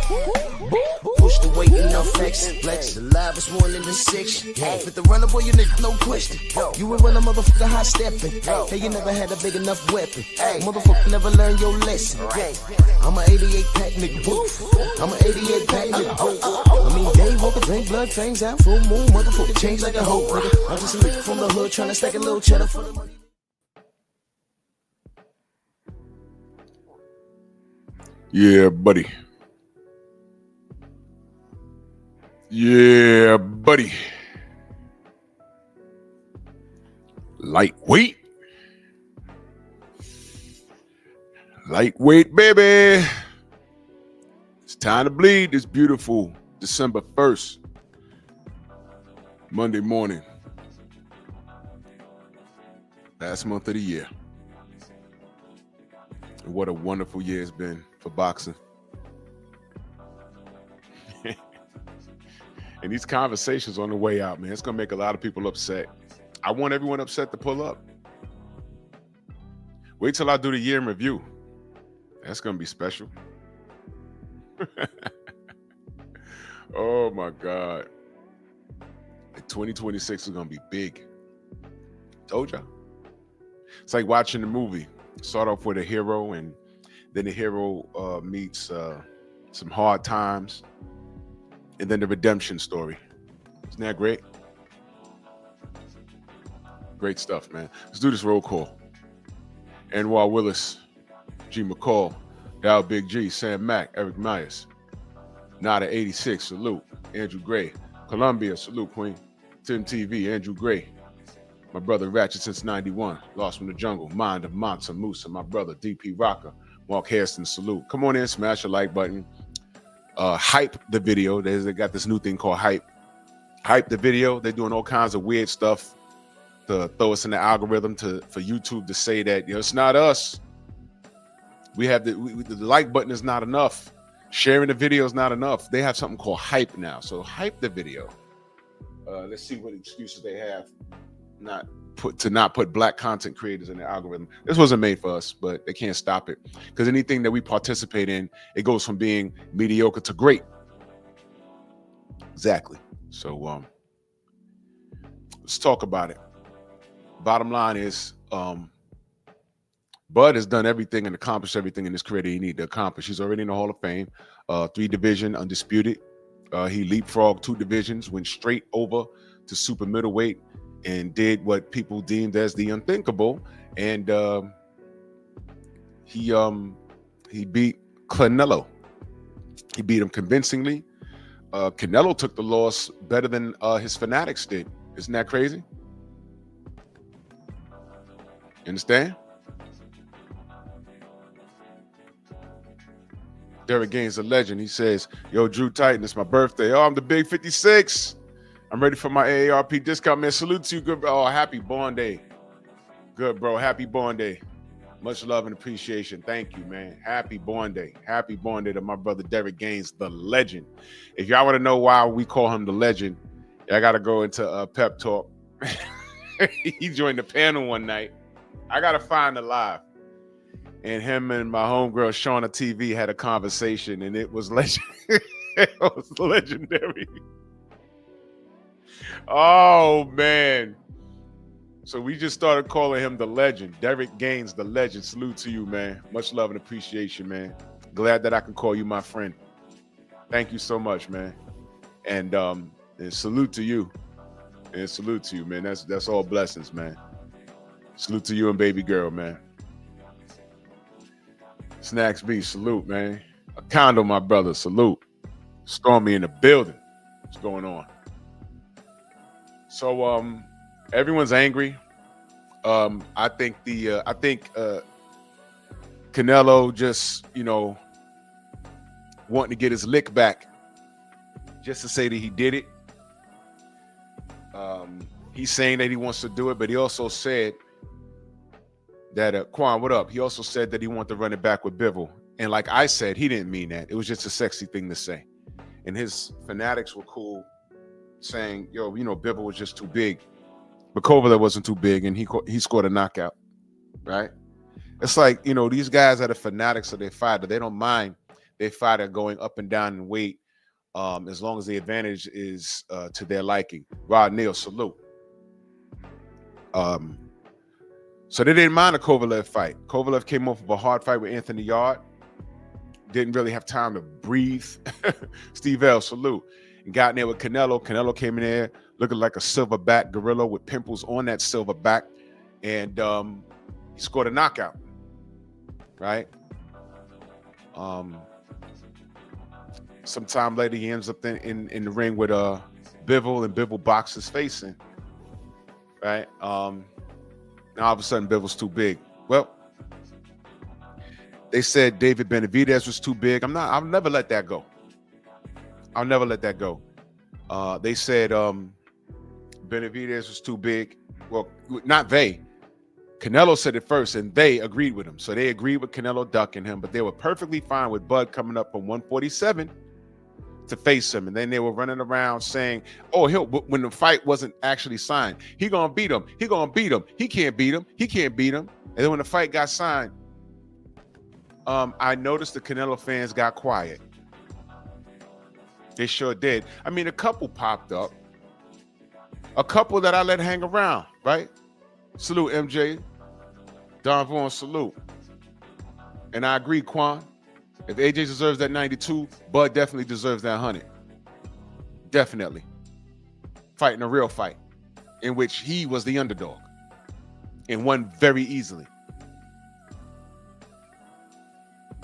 Push the weight and no flex. The live is one in the six. With the runner, boy, you nigga, no question. You will run a motherfucker high stepping. Hey, you never had a big enough weapon. Motherfucker never learned your lesson. I'm an 88 pack nigga. I'm an 88 pack nigga. I mean, day walker, drink blood, fangs out, full moon, motherfucker change like a hoe, nigga. I'm just a nigga from the hood trying to stack a little cheddar for the money. Yeah, buddy. Yeah, buddy. Lightweight. Lightweight, baby. It's time to bleed this beautiful December 1st. Monday morning. Last month of the year. And what a wonderful year it's been for boxing. And these conversations on the way out, man, it's going to make a lot of people upset. I want everyone upset to pull up. Wait till I do the year in review. That's going to be special. Oh, my God. 2026 is going to be big. Told y'all. It's like watching the movie. Start off with a hero, and then the hero meets some hard times. And then the redemption story. Isn't that great? Great stuff, man. Let's do this roll call. Anwar Willis, G. McCall, Dow Big G, Sam Mack, Eric Myers, Nada 86, salute. Andrew Gray, Columbia, salute, Queen. Tim TV, Andrew Gray. My brother Ratchet since 91, Lost from the Jungle, Mind of Monsa Musa, my brother DP Rocker, Mark Hairston, salute. Come on in, smash the like button. Hype the video. They got this new thing called Hype. Hype the video. They're doing all kinds of weird stuff to throw us in the algorithm for YouTube to say that, you know, it's not us. We have the like button is not enough. Sharing the video is not enough. They have something called Hype now. So hype the video. Let's see what excuses they have not put black content creators in the algorithm. This wasn't made for us, but they can't stop it, because anything that we participate in, it goes from being mediocre to great. Exactly. So let's talk about it. Bottom line is, Bud has done everything and accomplished everything in his career that he needed to accomplish. He's already in the Hall of Fame, 3-division undisputed. He leapfrogged 2 divisions, went straight over to super middleweight, and did what people deemed as the unthinkable. And he beat Canelo. He beat him convincingly. Canelo took the loss better than his fanatics did. Isn't that crazy? You understand? Derek Gaines, a legend. He says, yo, Drew Titan, it's my birthday. Oh, I'm the big 56. I'm ready for my AARP discount, man. Salute to you, good bro. Oh, happy born day. Good, bro. Happy born day. Much love and appreciation. Thank you, man. Happy born day. Happy born day to my brother Derek Gaines, the legend. If y'all want to know why we call him the legend, I got to go into Pep Talk. He joined the panel one night. I got to find the live. And him and my homegirl, Shauna TV, had a conversation, and it was it was legendary. Oh, man. So we just started calling him the legend. Derek Gaines, the legend. Salute to you, man. Much love and appreciation, man. Glad that I can call you my friend. Thank you so much, man. And salute to you. And salute to you, man. That's all blessings, man. Salute to you and baby girl, man. Snacks B, salute, man. A condo, my brother, salute. Stormy in the building. What's going on? So everyone's angry. I think Canelo just, wanting to get his lick back, just to say that he did it. He's saying that he wants to do it, but he also said that Quan, what up? He also said that he wanted to run it back with Bivol. And like I said, he didn't mean that. It was just a sexy thing to say. And his fanatics were cool, saying, yo, Bivol was just too big. But Kovalev wasn't too big, and he scored a knockout, right? It's like, these guys are the fanatics of their fighter. They don't mind they fight are going up and down in weight, as long as the advantage is to their liking. Rod Neal, salute. So they didn't mind a Kovalev fight. Kovalev came off of a hard fight with Anthony Yard. Didn't really have time to breathe. Steve L, salute. And got in there with Canelo. Canelo came in there looking like a silverback gorilla with pimples on that silverback. And he scored a knockout. Right? Sometime later, he ends up in the ring with Bivol, and Bivol boxes facing. Right? Now all of a sudden, Bivol's too big. Well, they said David Benavidez was too big. I'll never let that go. I'll never let that go. They said Benavidez was too big. Well, not they. Canelo said it first, and they agreed with him. So they agreed with Canelo ducking him, but they were perfectly fine with Bud coming up from 147 to face him. And then they were running around saying, oh, when the fight wasn't actually signed, he gonna beat him. He gonna beat him. He can't beat him. He can't beat him. And then when the fight got signed, I noticed the Canelo fans got quiet. They sure did. I mean, a couple popped up. A couple that I let hang around, right? Salute, MJ. Don Vaughn, salute. And I agree, Quan. If AJ deserves that 92, Bud definitely deserves that 100. Definitely. Fighting a real fight in which he was the underdog and won very easily.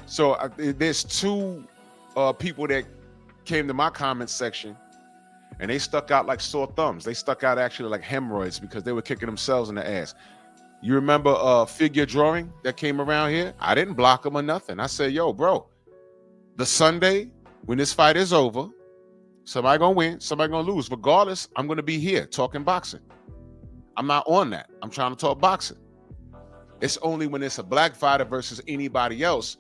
So there's two people that came to my comments section and they stuck out like sore thumbs. They stuck out actually like hemorrhoids because they were kicking themselves in the ass. You remember Figure Drawing that came around here? I didn't block him or nothing. I said, yo, bro, the Sunday when this fight is over, somebody gonna win, somebody gonna lose. Regardless, I'm gonna be here talking boxing. I'm not on that. I'm trying to talk boxing. It's only when it's a black fighter versus anybody else,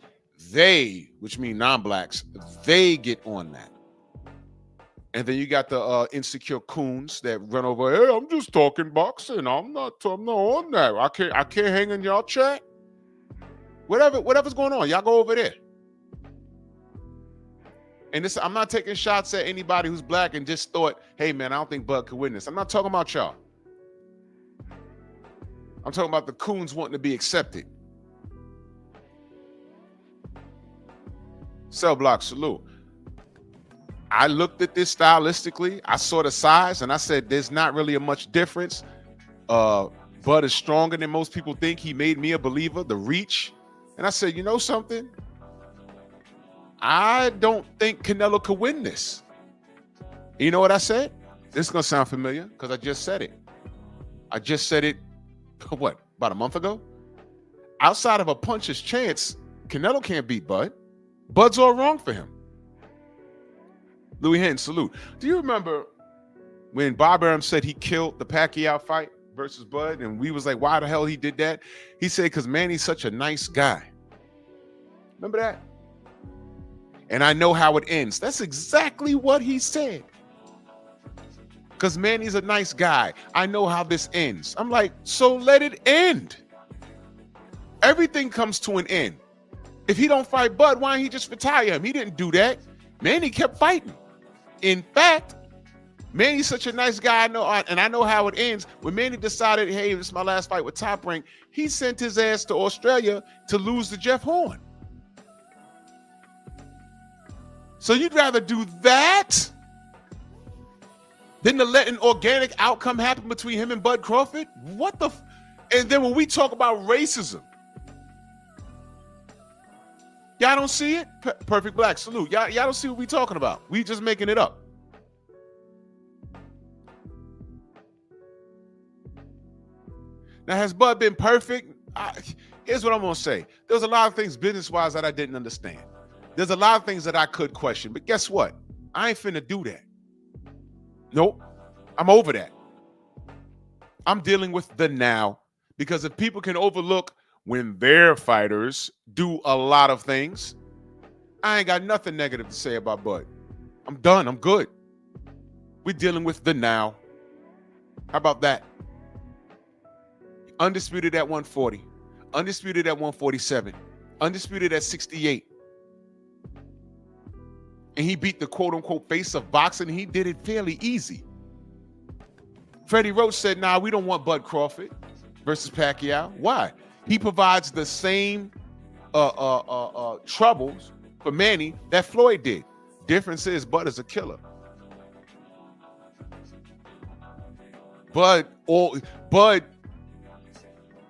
they, which mean non-blacks, they get on that. And then you got the insecure coons that run over, hey, I'm just talking boxing. I'm not on that. I can't hang in y'all chat. Whatever's going on, y'all go over there. And this, I'm not taking shots at anybody who's black and just thought, hey man, I don't think Bud could win this. I'm not talking about y'all. I'm talking about the coons wanting to be accepted. Cell Block, salute. I looked at this stylistically. I saw the size and I said, there's not really a much difference. Bud is stronger than most people think. He made me a believer, the reach. And I said, you know something? I don't think Canelo could win this. You know what I said? This is going to sound familiar because I just said it. I just said it, what, about a month ago? Outside of a puncher's chance, Canelo can't beat Bud. Bud's all wrong for him. Louis Henn, salute. Do you remember when Bob Arum said he killed the Pacquiao fight versus Bud? And we was like, why the hell he did that? He said, because Manny's such a nice guy. Remember that? And I know how it ends. That's exactly what he said. Because Manny's a nice guy. I know how this ends. I'm like, so let it end. Everything comes to an end. If he don't fight Bud, why don't he just retire him? He didn't do that. Manny kept fighting. In fact, Manny's such a nice guy, I know how it ends. When Manny decided, hey, this is my last fight with Top Rank, he sent his ass to Australia to lose to Jeff Horn. So you'd rather do that than to let an organic outcome happen between him and Bud Crawford? What the and then when we talk about racism, y'all don't see it? Perfect Black, salute. Y'all don't see what we talking about. We just making it up. Now, has Bud been perfect? Here's what I'm going to say. There's a lot of things business-wise that I didn't understand. There's a lot of things that I could question. But guess what? I ain't finna do that. Nope. I'm over that. I'm dealing with the now. Because if people can overlook when their fighters do a lot of things, I ain't got nothing negative to say about Bud. I'm done. I'm good. We're dealing with the now. How about that? Undisputed at 140. Undisputed at 147. Undisputed at 68. and he beat the quote-unquote face of boxing. He did it fairly easy. Freddie Roach said, nah, we don't want Bud Crawford versus Pacquiao. Why? He provides the same troubles for Manny that Floyd did. Difference is Bud is a killer. Bud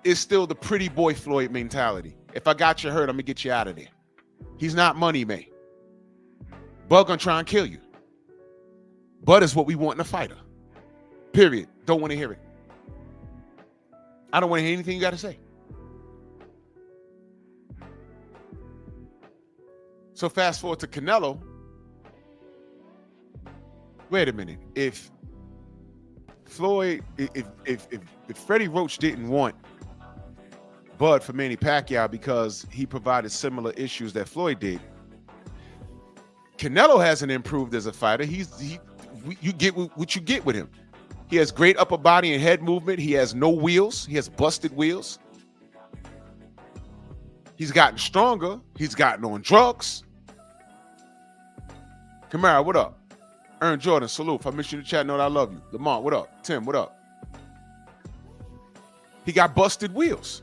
is still the pretty boy Floyd mentality. If I got you hurt, I'm gonna get you out of there. He's not Money Man. Bud gonna try and kill you. Bud is what we want in a fighter. Period. Don't want to hear it. I don't want to hear anything you got to say. So fast forward to Canelo. Wait a minute. If Floyd, if Freddie Roach didn't want Bud for Manny Pacquiao because he provided similar issues that Floyd did, Canelo hasn't improved as a fighter. You get what you get with him. He has great upper body and head movement. He has no wheels. He has busted wheels. He's gotten stronger. He's gotten on drugs. Kamara, what up? Ern Jordan, salute. If I miss you in the chat, know that I love you. Lamont, what up? Tim, what up? He got busted wheels.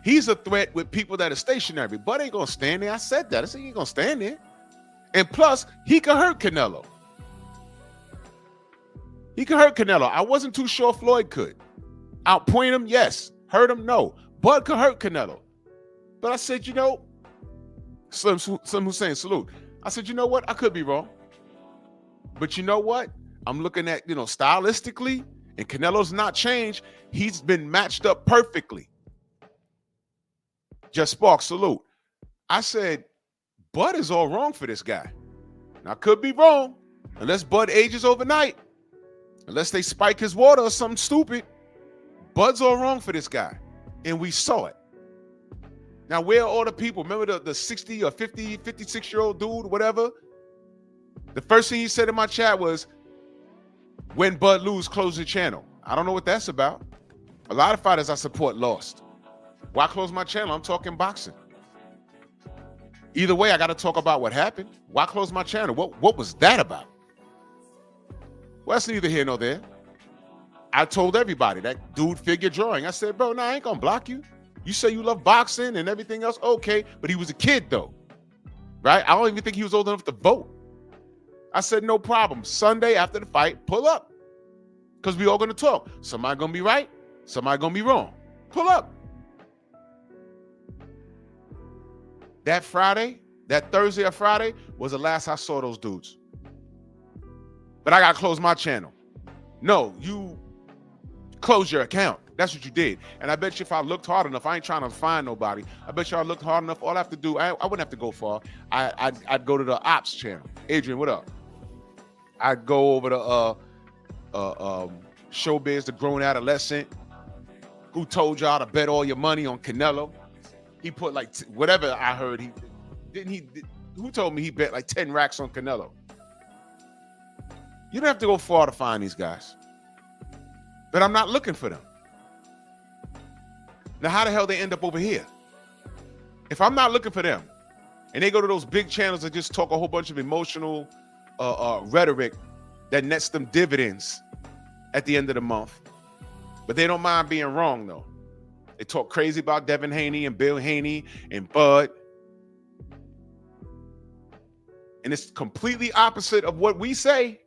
He's a threat with people that are stationary. Bud ain't going to stand there. I said that. I said he ain't going to stand there. And plus, he could hurt Canelo. He could hurt Canelo. I wasn't too sure Floyd could. Outpoint him, yes. Hurt him, no. Bud could hurt Canelo. But I said, you know, Slim Hussein, salute. I said, you know what? I could be wrong. But you know what? I'm looking at, stylistically, and Canelo's not changed. He's been matched up perfectly. Just Spark, salute. I said, Bud is all wrong for this guy. Now, I could be wrong, unless Bud ages overnight. Unless they spike his water or something stupid. Bud's all wrong for this guy. And we saw it. Now, where are all the people? Remember the 60 or 50, 56-year-old dude, whatever? The first thing he said in my chat was, when Bud lose, close the channel. I don't know what that's about. A lot of fighters I support lost. Why close my channel? I'm talking boxing. Either way, I got to talk about what happened. Why close my channel? What was that about? Well, that's neither here nor there. I told everybody that dude figure drawing. I said, bro, I ain't gonna block you. You say you love boxing and everything else, okay, but he was a kid though, right? I don't even think he was old enough to vote. I said, no problem. Sunday after the fight, pull up, because we all gonna talk. Somebody gonna be right, somebody gonna be wrong. Pull up. That Friday, that Thursday or Friday was the last I saw those dudes. But I gotta close my channel. No, you close your account. That's what you did. And I bet you if I looked hard enough, I ain't trying to find nobody. I bet you I looked hard enough. All I have to do, I wouldn't have to go far. I'd go to the ops channel. Adrian, what up? I'd go over to Showbiz, the grown adolescent who told y'all to bet all your money on Canelo. He put like whatever I heard. Who told me he bet like 10 racks on Canelo? You don't have to go far to find these guys. But I'm not looking for them. Now, how the hell they end up over here? If I'm not looking for them, and they go to those big channels that just talk a whole bunch of emotional rhetoric that nets them dividends at the end of the month, but they don't mind being wrong, though. They talk crazy about Devin Haney and Bill Haney and Bud. And it's completely opposite of what we say.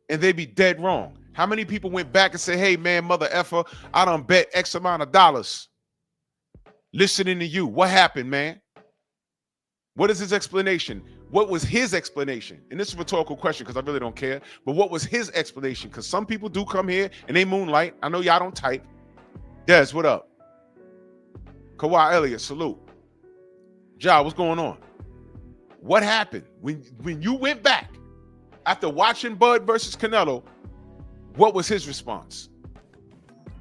And they be dead wrong. How many people went back and said, hey, man, mother effer, I done bet X amount of dollars listening to you. What happened, man? What is his explanation? What was his explanation? And this is a rhetorical question because I really don't care. But what was his explanation? Because some people do come here and they moonlight. I know y'all don't type. Des, what up? Kawhi Elliott, salute. Ja, what's going on? What happened? When you went back after watching Bud versus Canelo, what was his response?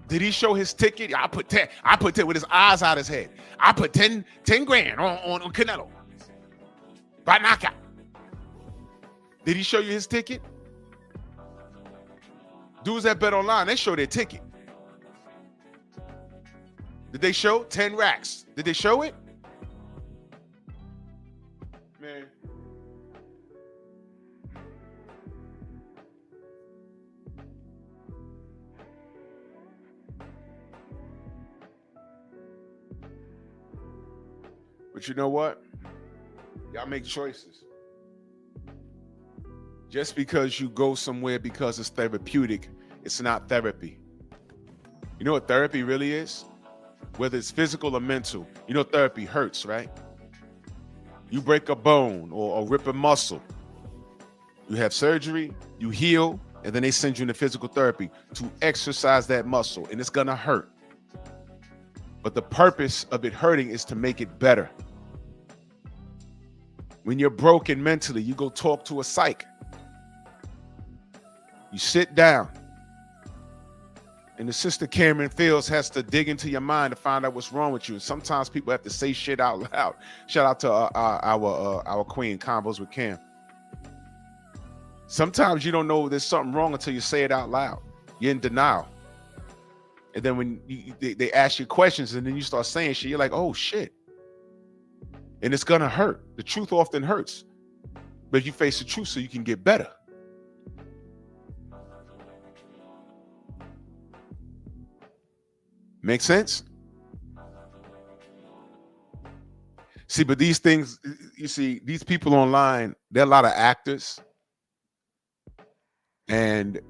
Did he show his ticket? I put 10 with his eyes out his head. I put 10 grand on Canelo. By knockout. Did he show you his ticket? Dudes that bet online, they show their ticket. Did they show 10 racks? Did they show it? Man. But you know what? Y'all make choices. Just because you go somewhere because it's therapeutic, it's not therapy. You know what therapy really is? Whether it's physical or mental. You know therapy hurts, right? You break a bone or rip a muscle. You have surgery, you heal, and then they send you into physical therapy to exercise that muscle, and it's gonna hurt. But the purpose of it hurting is to make it better. When you're broken mentally, you go talk to a psych. You sit down, and the sister Cameron Fields has to dig into your mind to find out what's wrong with you. And sometimes people have to say shit out loud. Shout out to our queen, Convos with Cam. Sometimes you don't know there's something wrong until you say it out loud. You're in denial. And then when they ask you questions and then you start saying shit, you're like, oh shit. And it's gonna hurt. The truth often hurts. But you face the truth so you can get better. Make sense? See, but these things, you see, these people online, they're a lot of actors. And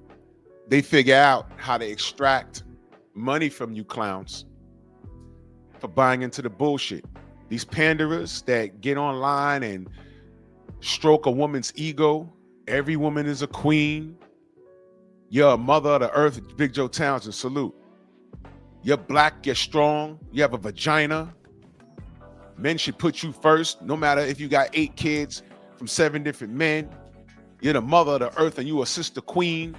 they figure out how to extract money from you clowns for buying into the bullshit. These panderers that get online and stroke a woman's ego. Every woman is a queen. You're a mother of the earth, Big Joe Townsend, salute. You're black, you're strong, you have a vagina. Men should put you first, no matter if you got 8 kids from 7 different men. You're the mother of the earth and you a sister queen.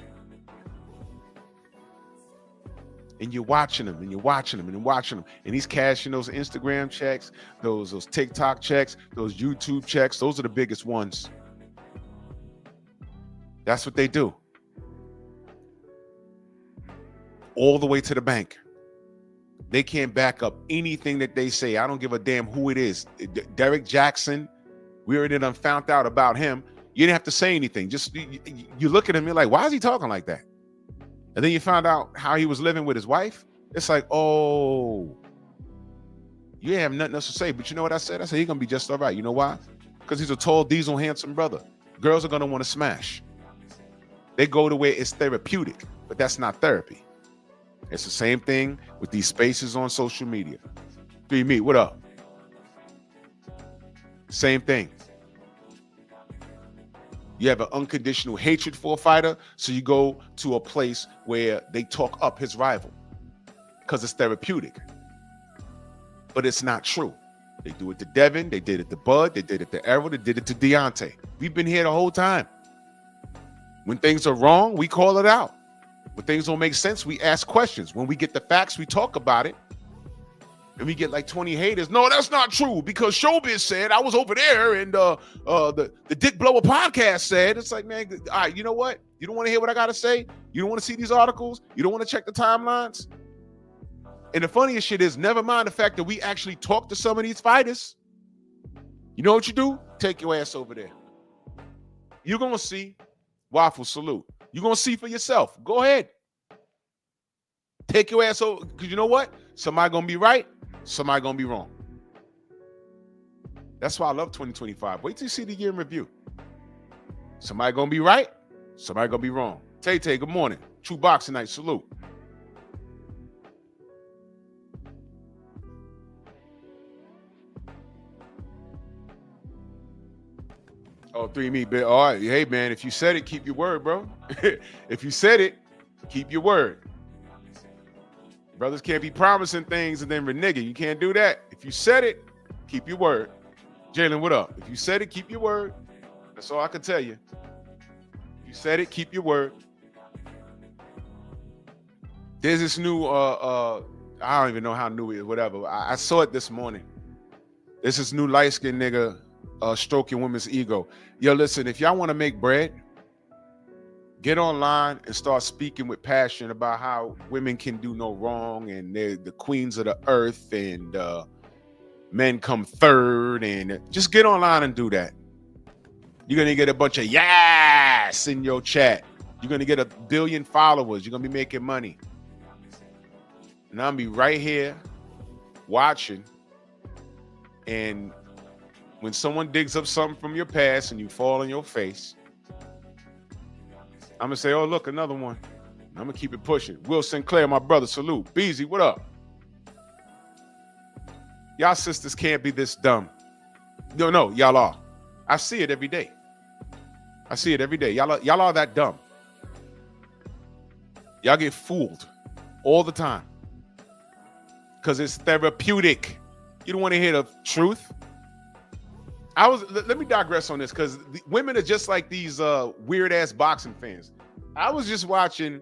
And you're watching them and you're watching them and you're watching them. And he's cashing those Instagram checks, those TikTok checks, those YouTube checks. Those are the biggest ones. That's what they do. All the way to the bank. They can't back up anything that they say. I don't give a damn who it is. Derek Jackson, we already done found out about him. You didn't have to say anything. Just you look at him, you're like, why is he talking like that? And then you found out how he was living with his wife. It's like, oh, you have nothing else to say. But you know what I said? I said, he's going to be just all right. You know why? Because he's a tall, diesel, handsome brother. Girls are going to want to smash. They go to where it's therapeutic, but that's not therapy. It's the same thing with these spaces on social media. 3 Meat, what up? Same thing. You have an unconditional hatred for a fighter, so you go to a place where they talk up his rival because it's therapeutic. But it's not true. They do it to Devin, they did it to Bud, they did it to Errol, they did it to Deontay. We've been here the whole time. When things are wrong, we call it out. When things don't make sense, we ask questions. When we get the facts, we talk about it. And we get like 20 haters. No, that's not true because Showbiz said I was over there and the Dick Blower podcast said. It's like, man, all right, you know what? You don't want to hear what I got to say? You don't want to see these articles? You don't want to check the timelines? And the funniest shit is, never mind the fact that we actually talk to some of these fighters. You know what you do? Take your ass over there. You're going to see. Waffle, salute. You're going to see for yourself. Go ahead. Take your ass over. Because you know what? Somebody going to be right. Somebody going to be wrong. That's why I love 2025. Wait till you see the year in review. Somebody going to be right. Somebody going to be wrong. Tay-Tay, good morning. True Boxing Night, salute. Oh, 3 Meat, bit. All right. Hey, man, if you said it, keep your word, bro. If you said it, keep your word. Brothers can't be promising things and then renege. You can't do that. If you said it, keep your word. Jalen, what up? If you said it, keep your word. That's all I can tell you. If you said it, keep your word. There's this new, I don't even know how new it is, whatever. I saw it this morning. There's this new light-skinned nigga stroking women's ego. Yo, listen, if y'all want to make bread, get online and start speaking with passion about how women can do no wrong and they're the queens of the earth and men come third, and just get online and do that. You're going to get a bunch of yes in your chat. You're going to get 1 billion followers. You're going to be making money. And I'll be right here watching. And when someone digs up something from your past and you fall on your face, I'm going to say, oh, look, another one. I'm going to keep it pushing. Will Sinclair, my brother, salute. Beezy, what up? Y'all sisters can't be this dumb. No, y'all are. I see it every day. I see it every day. Y'all are that dumb. Y'all get fooled all the time because it's therapeutic. You don't want to hear the truth. Let me digress on this because women are just like these weird ass boxing fans. I was just watching,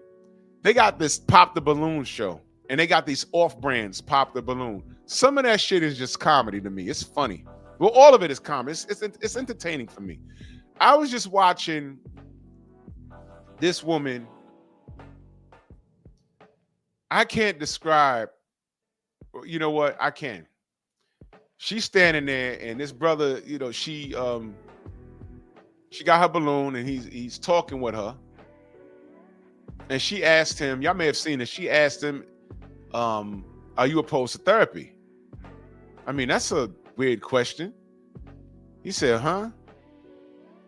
they got this Pop the Balloon show and they got these off brands Pop the Balloon. Some of that shit is just comedy to me. It's funny. Well, all of it is comedy. It's entertaining for me. I was just watching this woman. I can't describe, you know what? I can. She's standing there and this brother, you know, she got her balloon and he's talking with her. And she asked him, y'all may have seen it. She asked him, are you opposed to therapy? I mean, that's a weird question. He said, huh?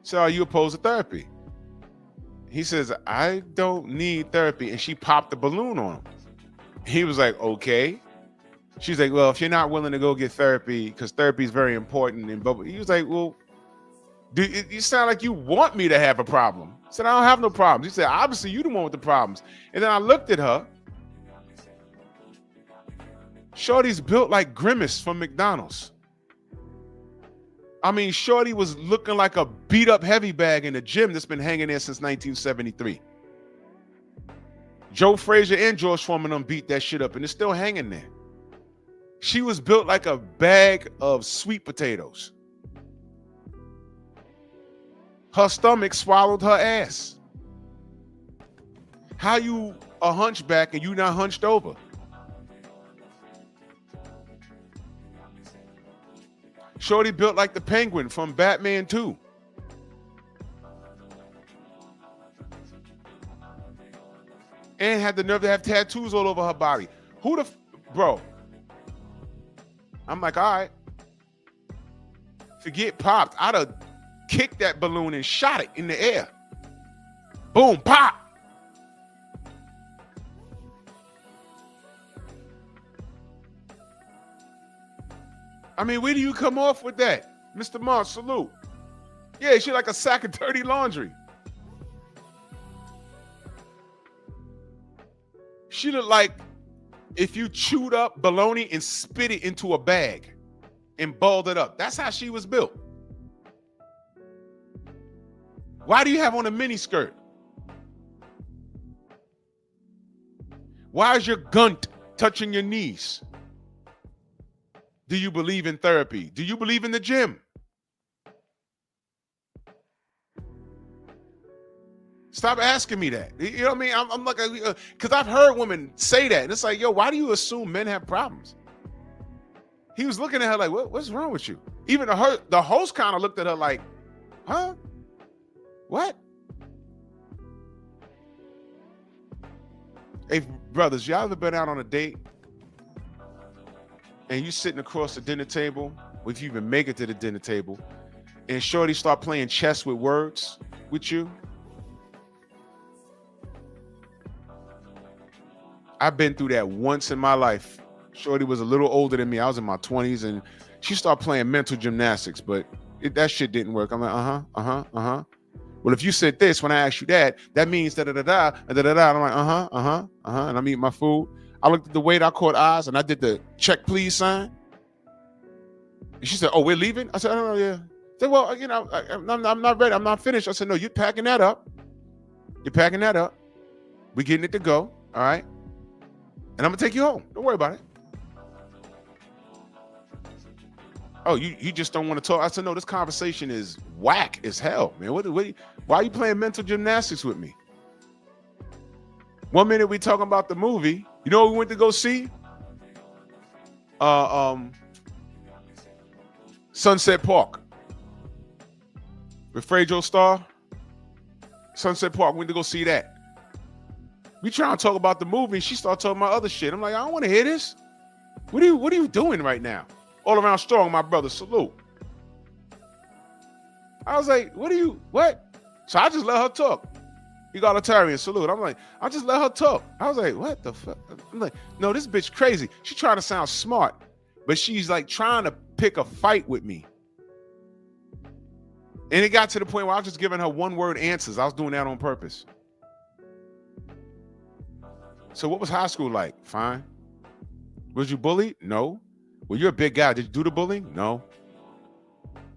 So are you opposed to therapy? He says, I don't need therapy. And she popped the balloon on him. He was like, okay. She's like, well, if you're not willing to go get therapy, because therapy is very important. And he was like, well, you sound like you want me to have a problem. I said, I don't have no problems. He said, obviously you the one with the problems. And then I looked at her. Shorty's built like Grimace from McDonald's. I mean, Shorty was looking like a beat up heavy bag in the gym that's been hanging there since 1973. Joe Frazier and George Foreman beat that shit up and it's still hanging there. She was built like a bag of sweet potatoes. Her stomach swallowed her ass. How you a hunchback and you not hunched over? Shorty built like the Penguin from Batman 2. And had the nerve to have tattoos all over her body. Bro? I'm like, all right. Forget popped. I'd have kicked that balloon and shot it in the air. Boom, pop. I mean, where do you come off with that? Mr. Mars, salute. Yeah, she like a sack of dirty laundry. She looked like if you chewed up bologna and spit it into a bag and balled it up. That's how she was built. Why do you have on a mini skirt? Why is your gunt touching your knees? Do you believe in therapy? Do you believe in the gym? Stop asking me that. You know what I mean? I'm like, because I've heard women say that. And it's like, yo, why do you assume men have problems? He was looking at her like, what's wrong with you? Even the host kind of looked at her like, huh? What? Hey, brothers, y'all ever been out on a date and you sitting across the dinner table, or if you even make it to the dinner table, and shorty start playing chess with words with you? I've been through that once in my life. Shorty was a little older than me. I was in my 20s, and she started playing mental gymnastics, but that shit didn't work. I'm like, Well, if you said this when I asked you that, that means da-da-da-da, da-da-da-da. I'm like, and I'm eating my food. I looked at the waiter, I caught eyes, and I did the check please sign. And she said, oh, we're leaving? I said, oh, yeah. I said, well, you know, I'm not ready. I'm not finished. I said, no, you're packing that up. You're packing that up. We're getting it to go, all right? And I'm going to take you home. Don't worry about it. Oh, you just don't want to talk? I said, no, this conversation is whack as hell, man. Why are you playing mental gymnastics with me? 1 minute we talking about the movie. You know what we went to go see? Sunset Park with Fredo Starr. Sunset Park, we went to go see that. We trying to talk about the movie, and she started talking about other shit. I'm like, I don't want to hear this. What are you doing right now? All around strong, my brother, salute. I was like, what? So I just let her talk. Egalitarian, salute. I'm like, I just let her talk. I was like, what the fuck? I'm like, no, this bitch crazy. She trying to sound smart, but she's like trying to pick a fight with me. And it got to the point where I was just giving her one-word answers. I was doing that on purpose. So what was high school like? Fine. Was you bullied? No. Well, you're a big guy. Did you do the bullying? No.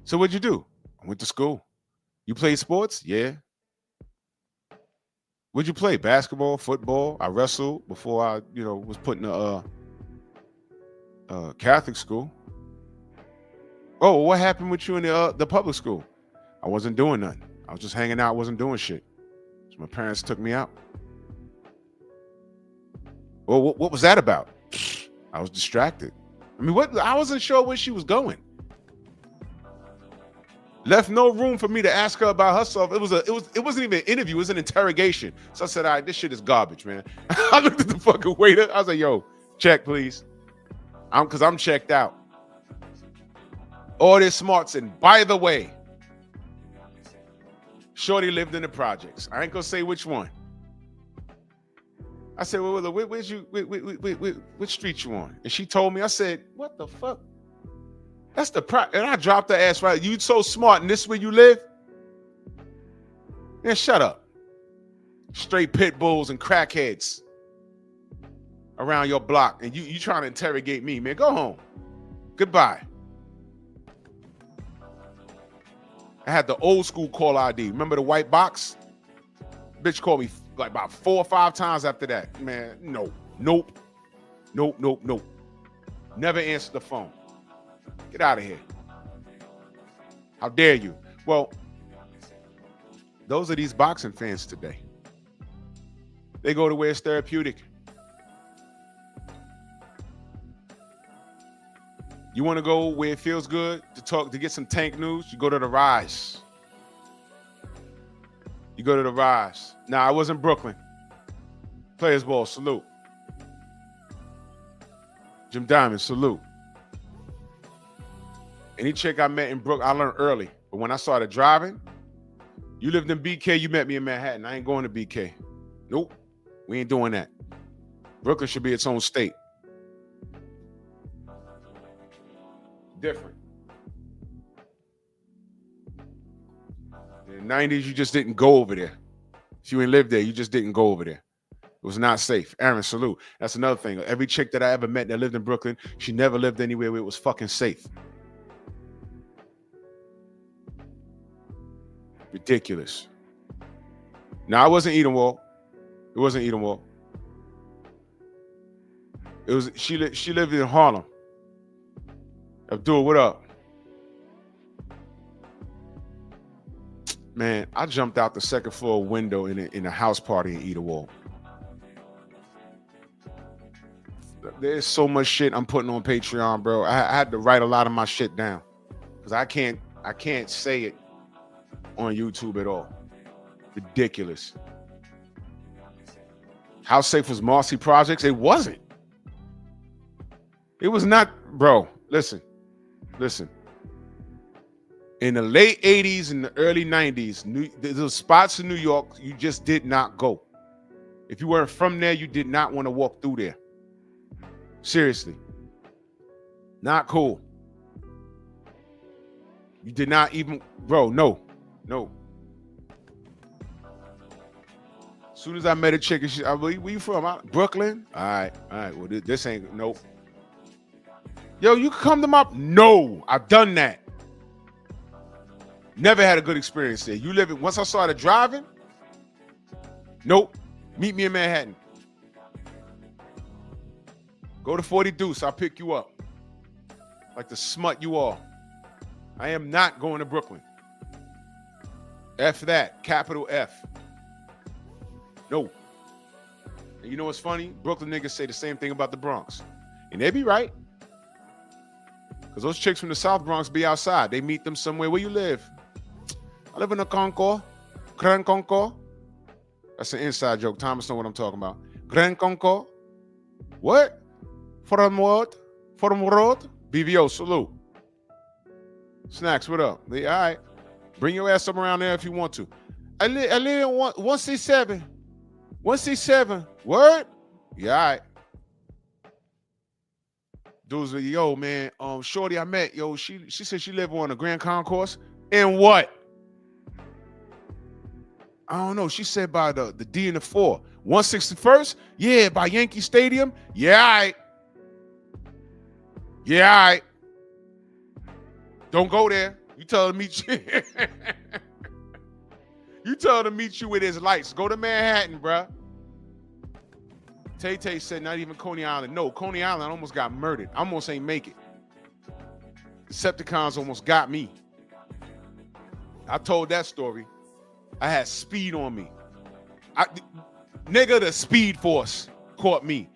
So what'd you do? I went to school. You played sports? Yeah. What'd you play? Basketball, football? I wrestled before I, was put in a Catholic school. Oh, what happened with you in the public school? I wasn't doing nothing. I was just hanging out. Wasn't doing shit. So my parents took me out. Well, what was that about? I was distracted. I mean, I wasn't sure where she was going. Left no room for me to ask her about herself. It wasn't even an interview. It was an interrogation. So I said, all right, this shit is garbage, man. I looked at the fucking waiter. I was like, yo, check, please. Because I'm checked out. All this smarts. And by the way, shorty lived in the projects. I ain't gonna say which one. I said, well, where's you? Which street you on? And she told me. I said, what the fuck? That's the and I dropped her ass right. You so smart, and this is where you live? Man, shut up. Straight pit bulls and crackheads around your block, and you trying to interrogate me, man. Go home. Goodbye. I had the old school call ID. Remember the white box? Bitch called me like about 4 or 5 times after that. Man, no. Nope. Never answered the phone. Get out of here. How dare you? Well, those are these boxing fans today. They go to where it's therapeutic. You want to go where it feels good to get some tank news? You go to the Rise. You go to the Rise. Now, I was in Brooklyn. Players Ball, salute. Jim Diamond, salute. Any chick I met in Brooklyn, I learned early. But when I started driving, you lived in BK, you met me in Manhattan. I ain't going to BK. Nope. We ain't doing that. Brooklyn should be its own state. Different. In the 90s, you just didn't go over there. If you ain't lived there, you just didn't go over there. It was not safe. Aaron, salute. That's another thing. Every chick that I ever met that lived in Brooklyn, she never lived anywhere where it was fucking safe. Ridiculous. Now, I wasn't Edenwald. It wasn't Edenwald. It was she lived in Harlem. Abdul, what up? Man, I jumped out the second floor window in a house party in Edenwald. There's so much shit I'm putting on Patreon, bro. I had to write a lot of my shit down because I can't say it on YouTube at all. Ridiculous. How safe was Marcy Projects? It wasn't. It was not, bro. Listen. In the late 80s and the early 90s, those spots in New York, you just did not go. If you weren't from there, you did not want to walk through there. Seriously. Not cool. You did not even, bro, no. As soon as I met a chick, and where you from? Brooklyn? All right. Well, this ain't, nope. Yo, you can come to my, no, I've done that. Never had a good experience there. Once I started driving, nope. Meet me in Manhattan. Go to 40 Deuce, I'll pick you up. Like the smut you are. I am not going to Brooklyn. F that, capital F. No. And you know what's funny? Brooklyn niggas say the same thing about the Bronx. And they be right. Because those chicks from the South Bronx be outside. They meet them somewhere. Where you live? I live in a Concord. Grand Concord. That's an inside joke. Thomas know what I'm talking about. Grand Concord. What? From what? From road? BVO, salute. Snacks, what up? All right. Bring your ass up around there if you want to. I live in 167. 167. Word? Yeah, all right. Dudes like, yo, man, shorty I met, yo, she said she lived on the Grand Concourse. And what? I don't know. She said by the D and the 4. 161st? Yeah, by Yankee Stadium? Yeah, all right. Yeah, all right. Don't go there. You tell her to meet you. You tell her to meet you with his lights. Go to Manhattan, bruh. Tay-Tay said not even Coney Island. No, Coney Island almost got murdered. I almost ain't make it. Decepticons almost got me. I told that story. I had speed on me. Nigga, the Speed Force caught me.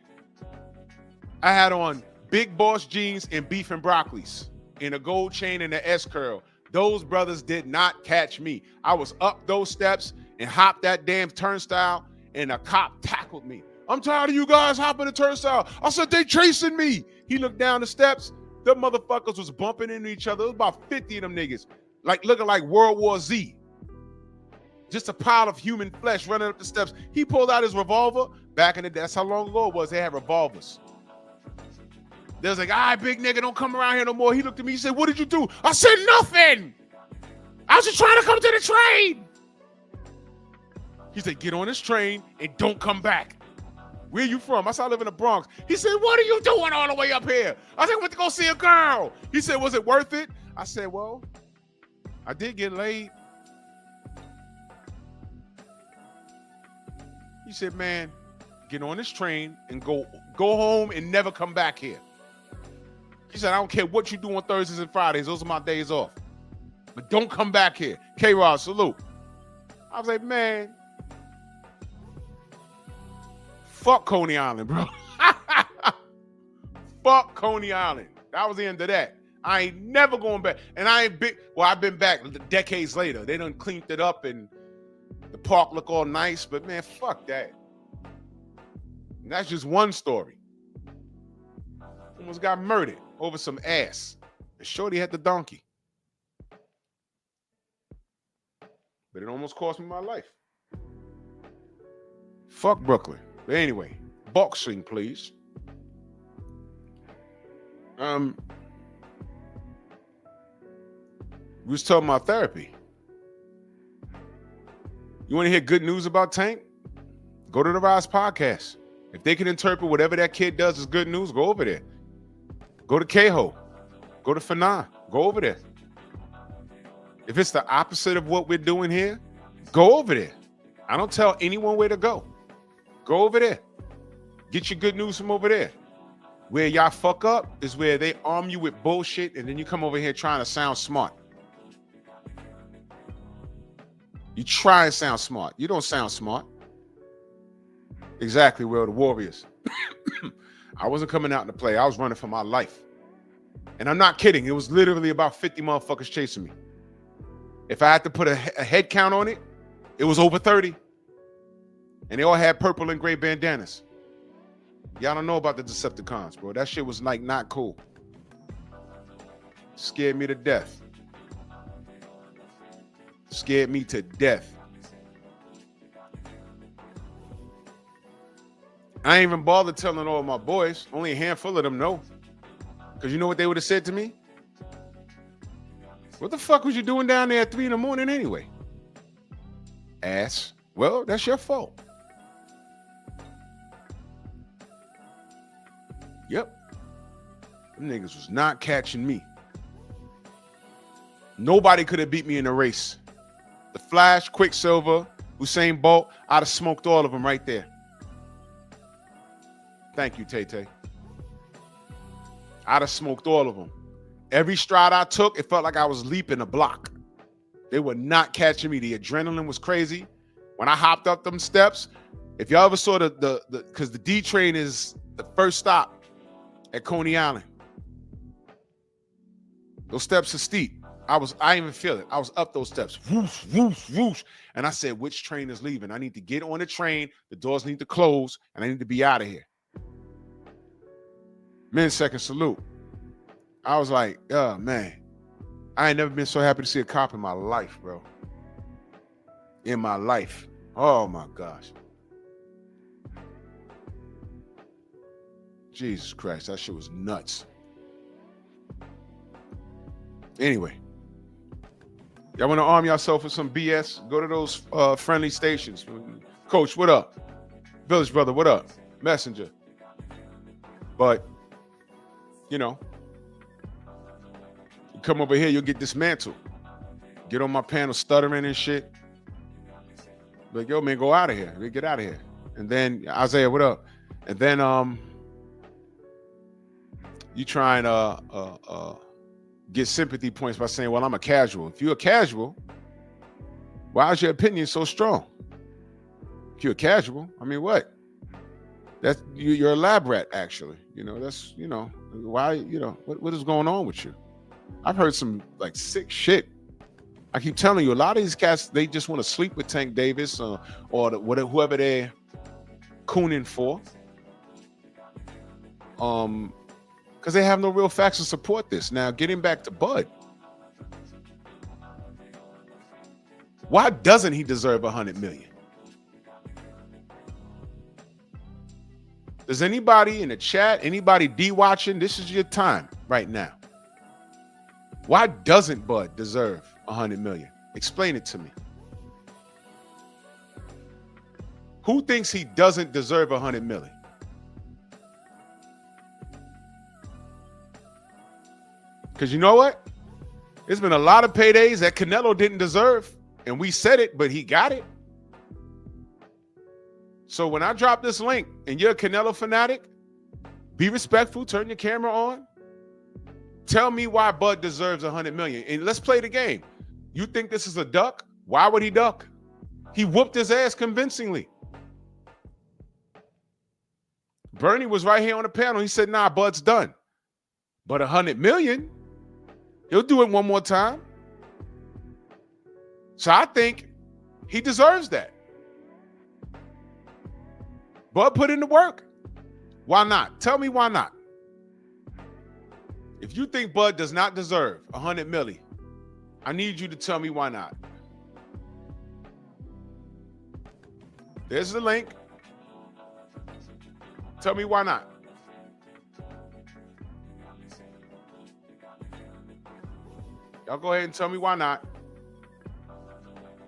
I had on Big Boss jeans and beef and broccolis and a gold chain and an S-curl. Those brothers did not catch me. I was up those steps and hopped that damn turnstile and a cop tackled me. I'm tired of you guys hopping the turnstile. I said, they chasing me. He looked down the steps. The motherfuckers was bumping into each other. It was about 50 of them niggas. Like looking like World War Z. Just a pile of human flesh running up the steps. He pulled out his revolver. Back in the day, that's how long ago it was. They had revolvers. They was like, all right, big nigga, don't come around here no more. He looked at me. He said, what did you do? I said, nothing. I was just trying to come to the train. He said, get on this train and don't come back. Where you from? I said, I live in the Bronx. He said, what are you doing all the way up here? I said, I went to go see a girl. He said, was it worth it? I said, well, I did get laid. He said, man, get on this train and go home and never come back here. He said, I don't care what you do on Thursdays and Fridays. Those are my days off. But don't come back here. K-Rod, salute. I was like, man, fuck Coney Island, bro. Fuck Coney Island. That was the end of that. I ain't never going back. And I ain't been, well, I've been back decades later. They done cleaned it up and the park look all nice. But man, fuck that. And that's just one story. Almost got murdered over some ass. And shorty had the donkey. But it almost cost me my life. Fuck Brooklyn. But anyway, boxing, please. We was talking about therapy. You want to hear good news about Tank? Go to the Rise podcast. If they can interpret whatever that kid does as good news, go over there. Go to Keho. Go to Fanan. Go over there. If it's the opposite of what we're doing here, go over there. I don't tell anyone where to go. Go over there. Get your good news from over there. Where y'all fuck up is where they arm you with bullshit and then you come over here trying to sound smart. You try and sound smart. You don't sound smart. Exactly, Will, the Warriors. I wasn't coming out to play. I was running for my life. And I'm not kidding. It was literally about 50 motherfuckers chasing me. If I had to put a head count on it, it was over 30. And they all had purple and gray bandanas. Y'all don't know about the Decepticons, bro. That shit was like not cool. Scared me to death. Scared me to death. I ain't even bothered telling all my boys. Only a handful of them know. Because you know what they would have said to me? What the fuck was you doing down there at 3 a.m. anyway? Ass. Well, that's your fault. Yep. Them niggas was not catching me. Nobody could have beat me in a race. The Flash, Quicksilver, Usain Bolt, I'd have smoked all of them right there. Thank you, Tay-Tay. I'd have smoked all of them. Every stride I took, it felt like I was leaping a block. They were not catching me. The adrenaline was crazy. When I hopped up them steps, If y'all ever saw the because the D train is the first stop at Coney Island. Those steps are steep. I didn't even feel it. I was up those steps. Whoosh, whoosh, whoosh. And I said, which train is leaving? I need to get on the train. The doors need to close, and I need to be out of here. Men second salute. I was like, oh, man. I ain't never been so happy to see a cop in my life, bro. In my life. Oh, my gosh. Jesus Christ, that shit was nuts. Anyway, y'all want to arm yourself with some BS? Go to those friendly stations. Coach, what up? Village brother, what up? Messenger. But, you know, you come over here, you'll get dismantled. Get on my panel stuttering and shit. Like, yo, man, go out of here. Get out of here. And then, Isaiah, what up? And then you try and get sympathy points by saying, well, I'm a casual. If you're a casual, why is your opinion so strong? If you're a casual, I mean, what? That's you're a lab rat, actually. You know, that's, you know, why, you know, what is going on with you? I've heard some like sick shit. I keep telling you, a lot of these cats, they just want to sleep with Tank Davis or whoever they're cooning for. Because they have no real facts to support this. Now, getting back to Bud. Why doesn't he deserve $100 million? Does anybody in the chat, anybody watching, this is your time right now. Why doesn't Bud deserve $100 million? Explain it to me. Who thinks he doesn't deserve $100 million? Because you know what? There's been a lot of paydays that Canelo didn't deserve, and we said it, but he got it. So when I drop this link and you're a Canelo fanatic, be respectful, turn your camera on. Tell me why Bud deserves $100 million. And let's play the game. You think this is a duck? Why would he duck? He whooped his ass convincingly. Bernie was right here on the panel. He said, nah, Bud's done. But $100 million? He'll do it one more time. So I think he deserves that. Bud put in the work. Why not? Tell me why not. If you think Bud does not deserve $100 million, I need you to tell me why not. There's the link. Tell me why not. Y'all go ahead and tell me why not.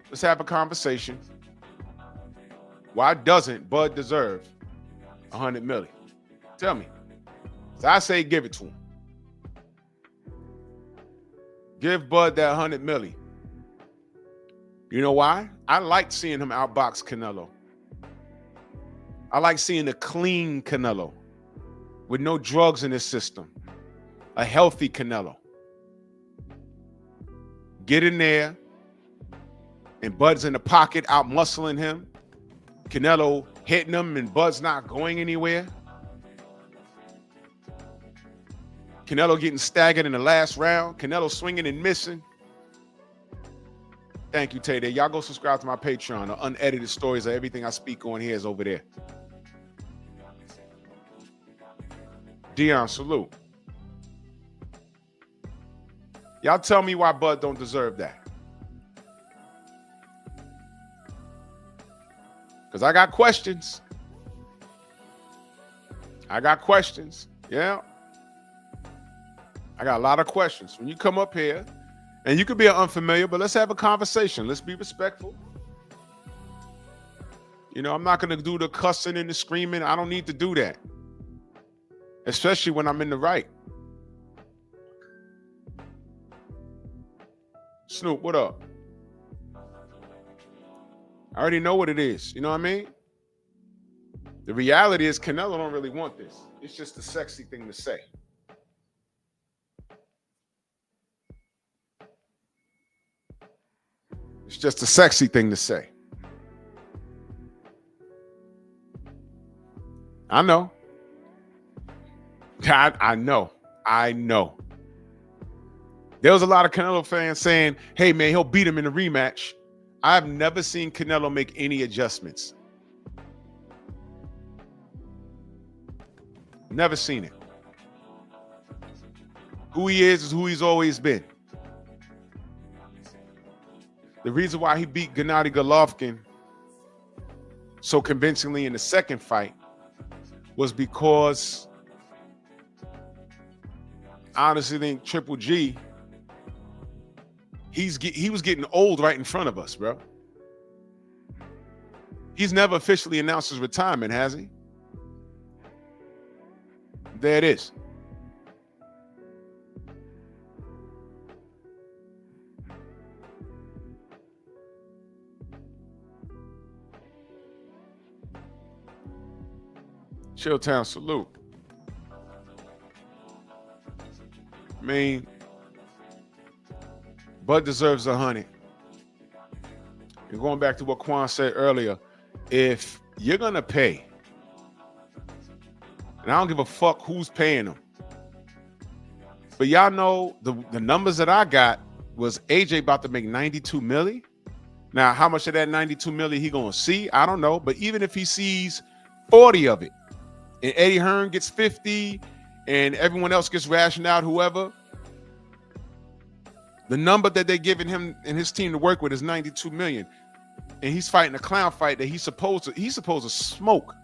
Let's have a conversation. Why doesn't Bud deserve $100 million? Tell me. So I say give it to him. Give Bud that $100 million. You know why? I like seeing him outbox Canelo. I like seeing a clean Canelo with no drugs in his system. A healthy Canelo. Get in there, and Bud's in the pocket, out muscling him. Canelo hitting him, and Bud's not going anywhere. Canelo getting staggered in the last round. Canelo swinging and missing. Thank you, Tay Day. Y'all go subscribe to my Patreon. The unedited stories of everything I speak on here is over there. Dion, salute. Y'all tell me why Bud don't deserve that. Because I got questions. Yeah. I got a lot of questions. When you come up here, and you could be an unfamiliar, but let's have a conversation. Let's be respectful. You know, I'm not going to do the cussing and the screaming. I don't need to do that. Especially when I'm in the right. Snoop, what up? I already know what it is. You know what I mean? The reality is Canelo don't really want this. It's just a sexy thing to say. It's just a sexy thing to say. I know. I know. I know. There was a lot of Canelo fans saying, hey, man, he'll beat him in the rematch. I've never seen Canelo make any adjustments. Never seen it. Who he is who he's always been. The reason why he beat Gennady Golovkin so convincingly in the second fight was because I honestly think Triple G, he was getting old right in front of us, bro. He's never officially announced his retirement, has he? There it is. Chilltown salute. I mean, Bud deserves 100. And going back to what Quan said earlier, if you're gonna pay, and I don't give a fuck who's paying them, but y'all know the numbers that I got was AJ about to make 92 milli. Now, how much of that 92 milli he gonna see? I don't know. But even if he sees 40 of it, and Eddie Hearn gets 50, and everyone else gets rationed out, whoever, the number that they're giving him and his team to work with is 92 million. And he's fighting a clown fight that he's supposed to smoke.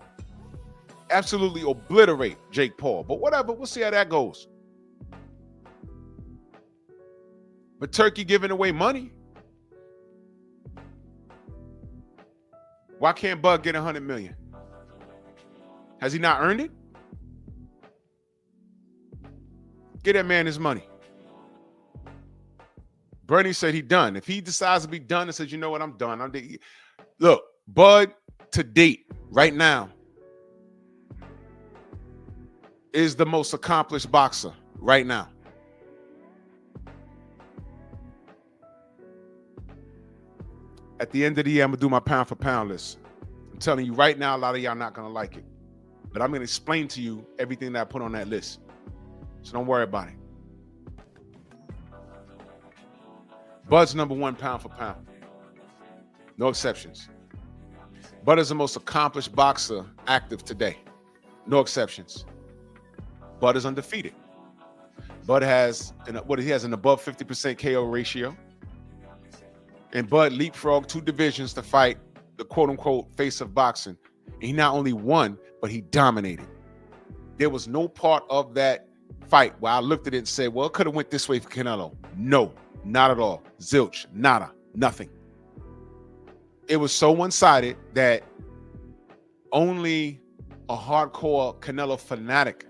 Absolutely obliterate Jake Paul. But whatever, we'll see how that goes. But Turkey giving away money. Why can't Bud get 100 million? Has he not earned it? Get that man his money. Bernie said he done. If he decides to be done and says, you know what, I'm done. Look, Bud to date, right now, is the most accomplished boxer right now. At the end of the year, I'm going to do my pound for pound list. I'm telling you right now, a lot of y'all not going to like it. But I'm going to explain to you everything that I put on that list. So don't worry about it. Bud's number one pound for pound. No exceptions. Bud is the most accomplished boxer active today. No exceptions. Bud is undefeated. Bud has an above 50% KO ratio. And Bud leapfrogged 2 divisions to fight the quote-unquote face of boxing. And he not only won, but he dominated. There was no part of that fight where I looked at it and said, well, it could have went this way for Canelo. No, not at all. Zilch, nada, nothing. It was so one-sided that only a hardcore Canelo fanatic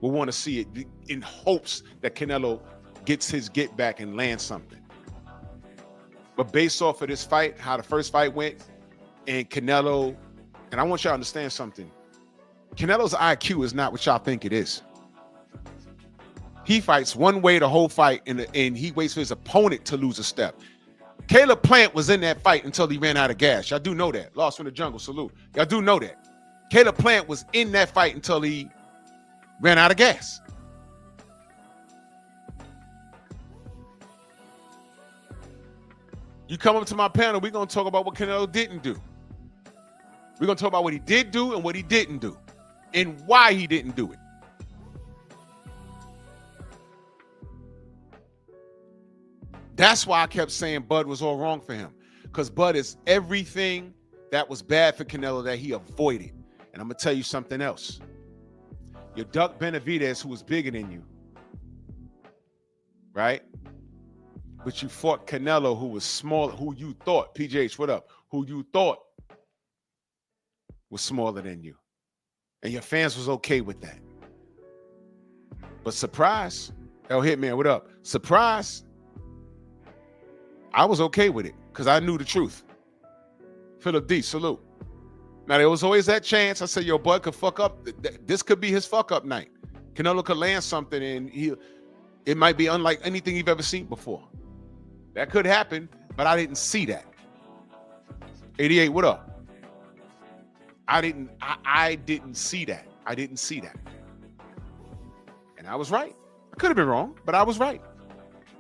will want to see it in hopes that Canelo gets his get back and lands something. But based off of this fight, how the first fight went, and Canelo, and I want y'all to understand something. Canelo's IQ is not what y'all think it is. He fights one way the whole fight, and he waits for his opponent to lose a step. Caleb Plant was in that fight until he ran out of gas. Y'all do know that. Lost from the Jungle, salute. Y'all do know that. Caleb Plant was in that fight until he ran out of gas. You come up to my panel, we're going to talk about what Canelo didn't do. We're going to talk about what he did do and what he didn't do and why he didn't do it. That's why I kept saying Bud was all wrong for him, because Bud is everything that was bad for Canelo that he avoided. And I'm going to tell you something else. Your Duck Benavidez, who was bigger than you, right? But you fought Canelo, who was smaller, who you thought, PJH, what up? Who you thought was smaller than you. And your fans was okay with that. But surprise, El Hitman, what up? Surprise, I was okay with it because I knew the truth. Philip D, salute. Now, there was always that chance. I said, yo, Bud could fuck up. This could be his fuck up night. Canelo could land something and it might be unlike anything you've ever seen before. That could happen, but I didn't see that. 88, what up? I didn't see that. I didn't see that. And I was right. I could have been wrong, but I was right.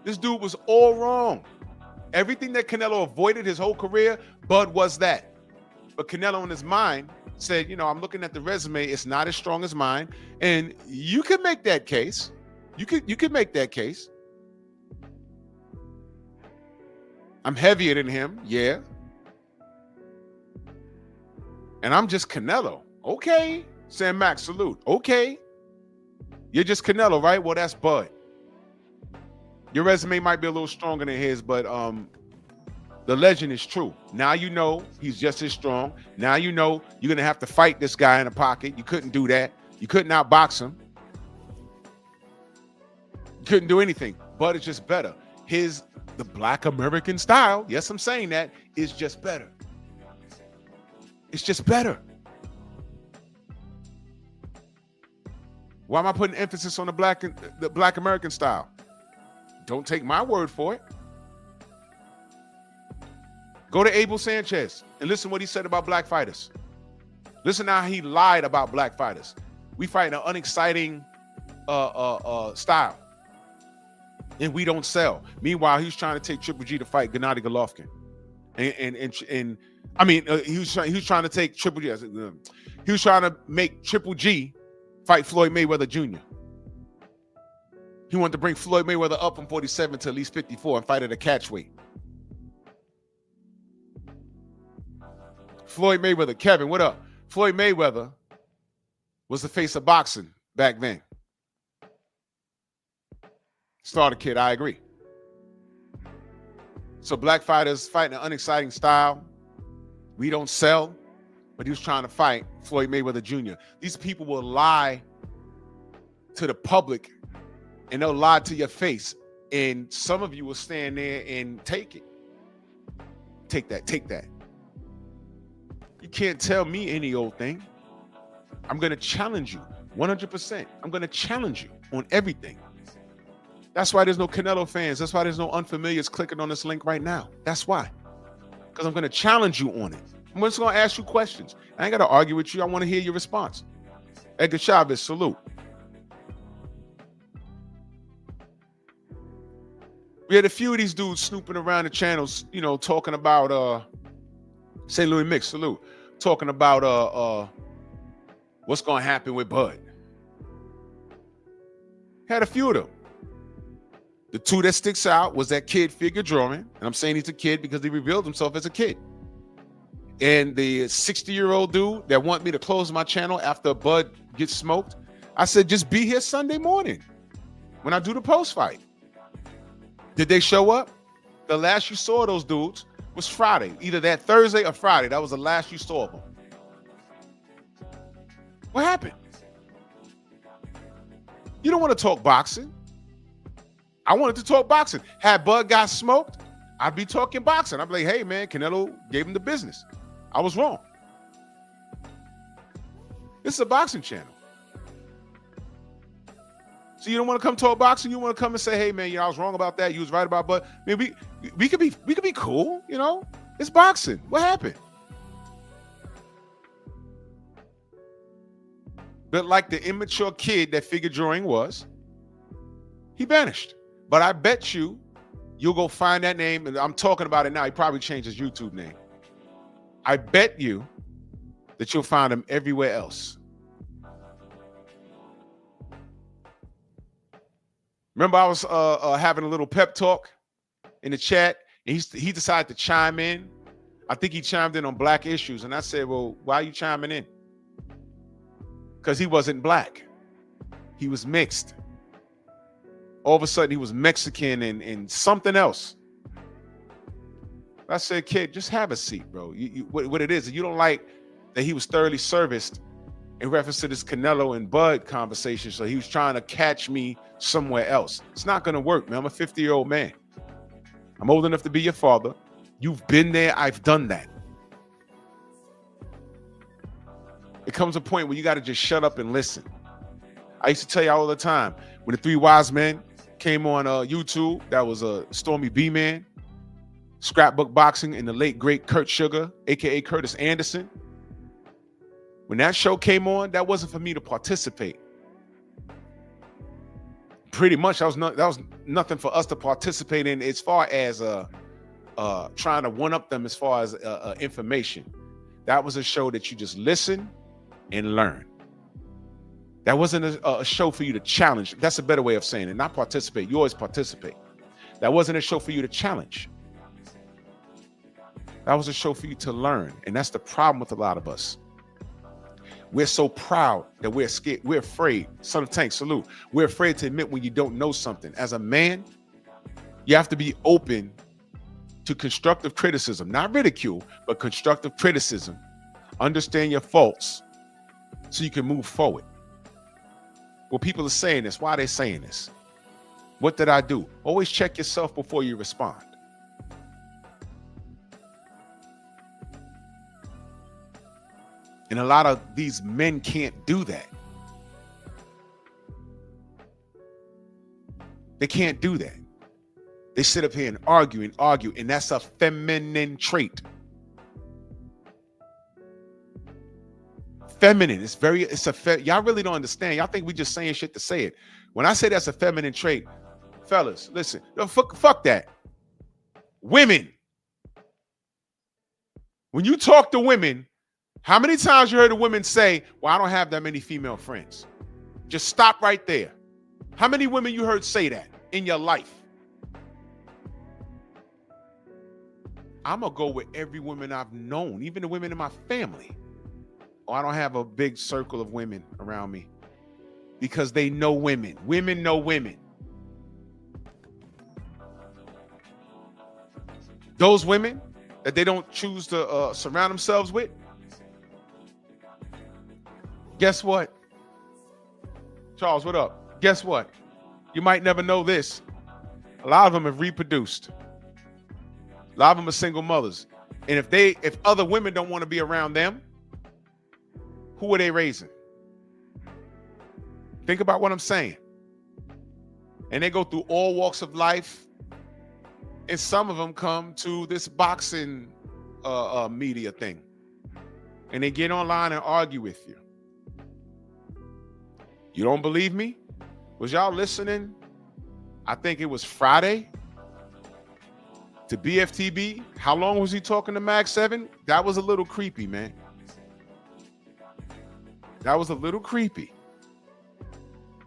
This dude was all wrong. Everything that Canelo avoided his whole career, Bud was that. But Canelo in his mind said, I'm looking at the resume, it's not as strong as mine. And you could make that case. You could make that case. I'm heavier than him, yeah. And I'm just Canelo. Okay. Sam Max, salute. Okay. You're just Canelo, right? Well, that's Bud. Your resume might be a little stronger than his, but the legend is true. Now you know he's just as strong. Now you know you're going to have to fight this guy in the pocket. You couldn't do that. You couldn't outbox him. You couldn't do anything. Bud is just better. The Black American style, yes, I'm saying that, is just better. It's just better. Why am I putting emphasis on the Black American style? Don't take my word for it. Go to Abel Sanchez and listen what he said about black fighters. Listen how he lied about black fighters. We fight an unexciting style, and we don't sell. Meanwhile, he was trying to take Triple G to fight Gennady Golovkin, and I mean, he was trying to take Triple G. He was trying to make Triple G fight Floyd Mayweather Jr. He wanted to bring Floyd Mayweather up from 47 to at least 54 and fight at a catch weight. Floyd Mayweather, Kevin, what up? Floyd Mayweather was the face of boxing back then. Starter kid, I agree. So black fighters fighting an unexciting style. We don't sell, but he was trying to fight Floyd Mayweather Jr. These people will lie to the public and they'll lie to your face. And some of you will stand there and take it. Take that. You can't tell me any old thing. I'm going to challenge you 100%. I'm going to challenge you on everything. That's why there's no Canelo fans. That's why there's no unfamiliars clicking on this link right now. That's why. Because I'm going to challenge you on it. I'm just going to ask you questions. I ain't got to argue with you. I want to hear your response. Edgar Chavez, salute. We had a few of these dudes snooping around the channels, talking about St. Louis Mix, salute. Talking about what's going to happen with Bud. Had a few of them. The two that sticks out was that kid figure drawing, and I'm saying he's a kid because he revealed himself as a kid. And the 60-year-old dude that want me to close my channel after Bud gets smoked, I said, just be here Sunday morning when I do the post fight. Did they show up? The last you saw of those dudes was Friday, either that Thursday or Friday. That was the last you saw of them. What happened? You don't want to talk boxing. I wanted to talk boxing. Had Bud got smoked, I'd be talking boxing. I'd be like, hey, man, Canelo gave him the business. I was wrong. This is a boxing channel. So you don't want to come talk boxing. You want to come and say, hey, man, I was wrong about that. You was right about Bud. I mean, we could be cool, It's boxing. What happened? But like the immature kid that figure drawing was, he vanished. But I bet you'll go find that name, and I'm talking about it now. He probably changed his YouTube name. I bet you that you'll find him everywhere else. Remember, I was having a little pep talk in the chat, and he decided to chime in. I think he chimed in on black issues, and I said, well, why are you chiming in? Because he wasn't black. He was mixed. All of a sudden, he was Mexican and something else. I said, kid, just have a seat, bro. What it is, you don't like that he was thoroughly serviced in reference to this Canelo and Bud conversation, so he was trying to catch me somewhere else. It's not going to work, man. I'm a 50-year-old man. I'm old enough to be your father. You've been there. I've done that. It comes a point where you got to just shut up and listen. I used to tell you all the time, when the Three Wise Men came on YouTube, that was Stormy B-Man, Scrapbook Boxing, and the late, great Kurt Sugar, a.k.a. Curtis Anderson. When that show came on, that wasn't for me to participate. Pretty much, that was nothing for us to participate in as far as trying to one up them as far as information. That was a show that you just listen and learn. That wasn't a show for you to challenge. That's a better way of saying it. Not participate. You always participate. That wasn't a show for you to challenge. That was a show for you to learn. And that's the problem with a lot of us. We're so proud that we're scared. We're afraid. Son of Tank, salute. We're afraid to admit when you don't know something. As a man, you have to be open to constructive criticism, not ridicule, but constructive criticism. Understand your faults so you can move forward. Well, people are saying this. Why are they saying this? What did I do? Always check yourself before you respond. And a lot of these men can't do that. They can't do that. They sit up here and argue, and that's a feminine trait. Feminine. Y'all really don't understand. Y'all think we just saying shit to say it. When I say that's a feminine trait, fellas, listen, fuck that. Women. When you talk to women, how many times you heard a woman say, well, I don't have that many female friends? Just stop right there. How many women you heard say that in your life? I'm going to go with every woman I've known, even the women in my family. Oh, I don't have a big circle of women around me because they know women. Women know women. Those women that they don't choose to surround themselves with, guess what? Charles, what up? Guess what? You might never know this. A lot of them have reproduced. A lot of them are single mothers. And if other women don't want to be around them, who are they raising? Think about what I'm saying. And they go through all walks of life. And some of them come to this boxing media thing. And they get online and argue with you. You don't believe me? Was y'all listening? I think it was Friday to BFTB. How long was he talking to Mag 7? That was a little creepy, man. That was a little creepy.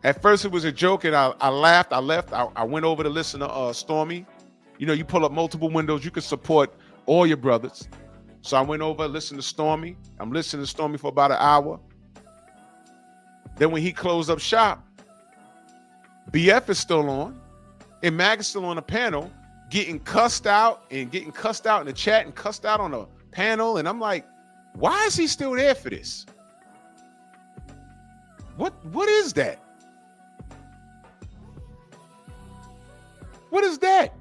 At first it was a joke and I laughed. I left. I went over to listen to Stormy. You know, you pull up multiple windows. You can support all your brothers. So I went over, listened to Stormy. I'm listening to Stormy for about an hour. Then when he closed up shop, BF is still on, and Mag is still on the panel, getting cussed out in the chat and cussed out on the panel. And I'm like, why is he still there for this? What is that? What is that?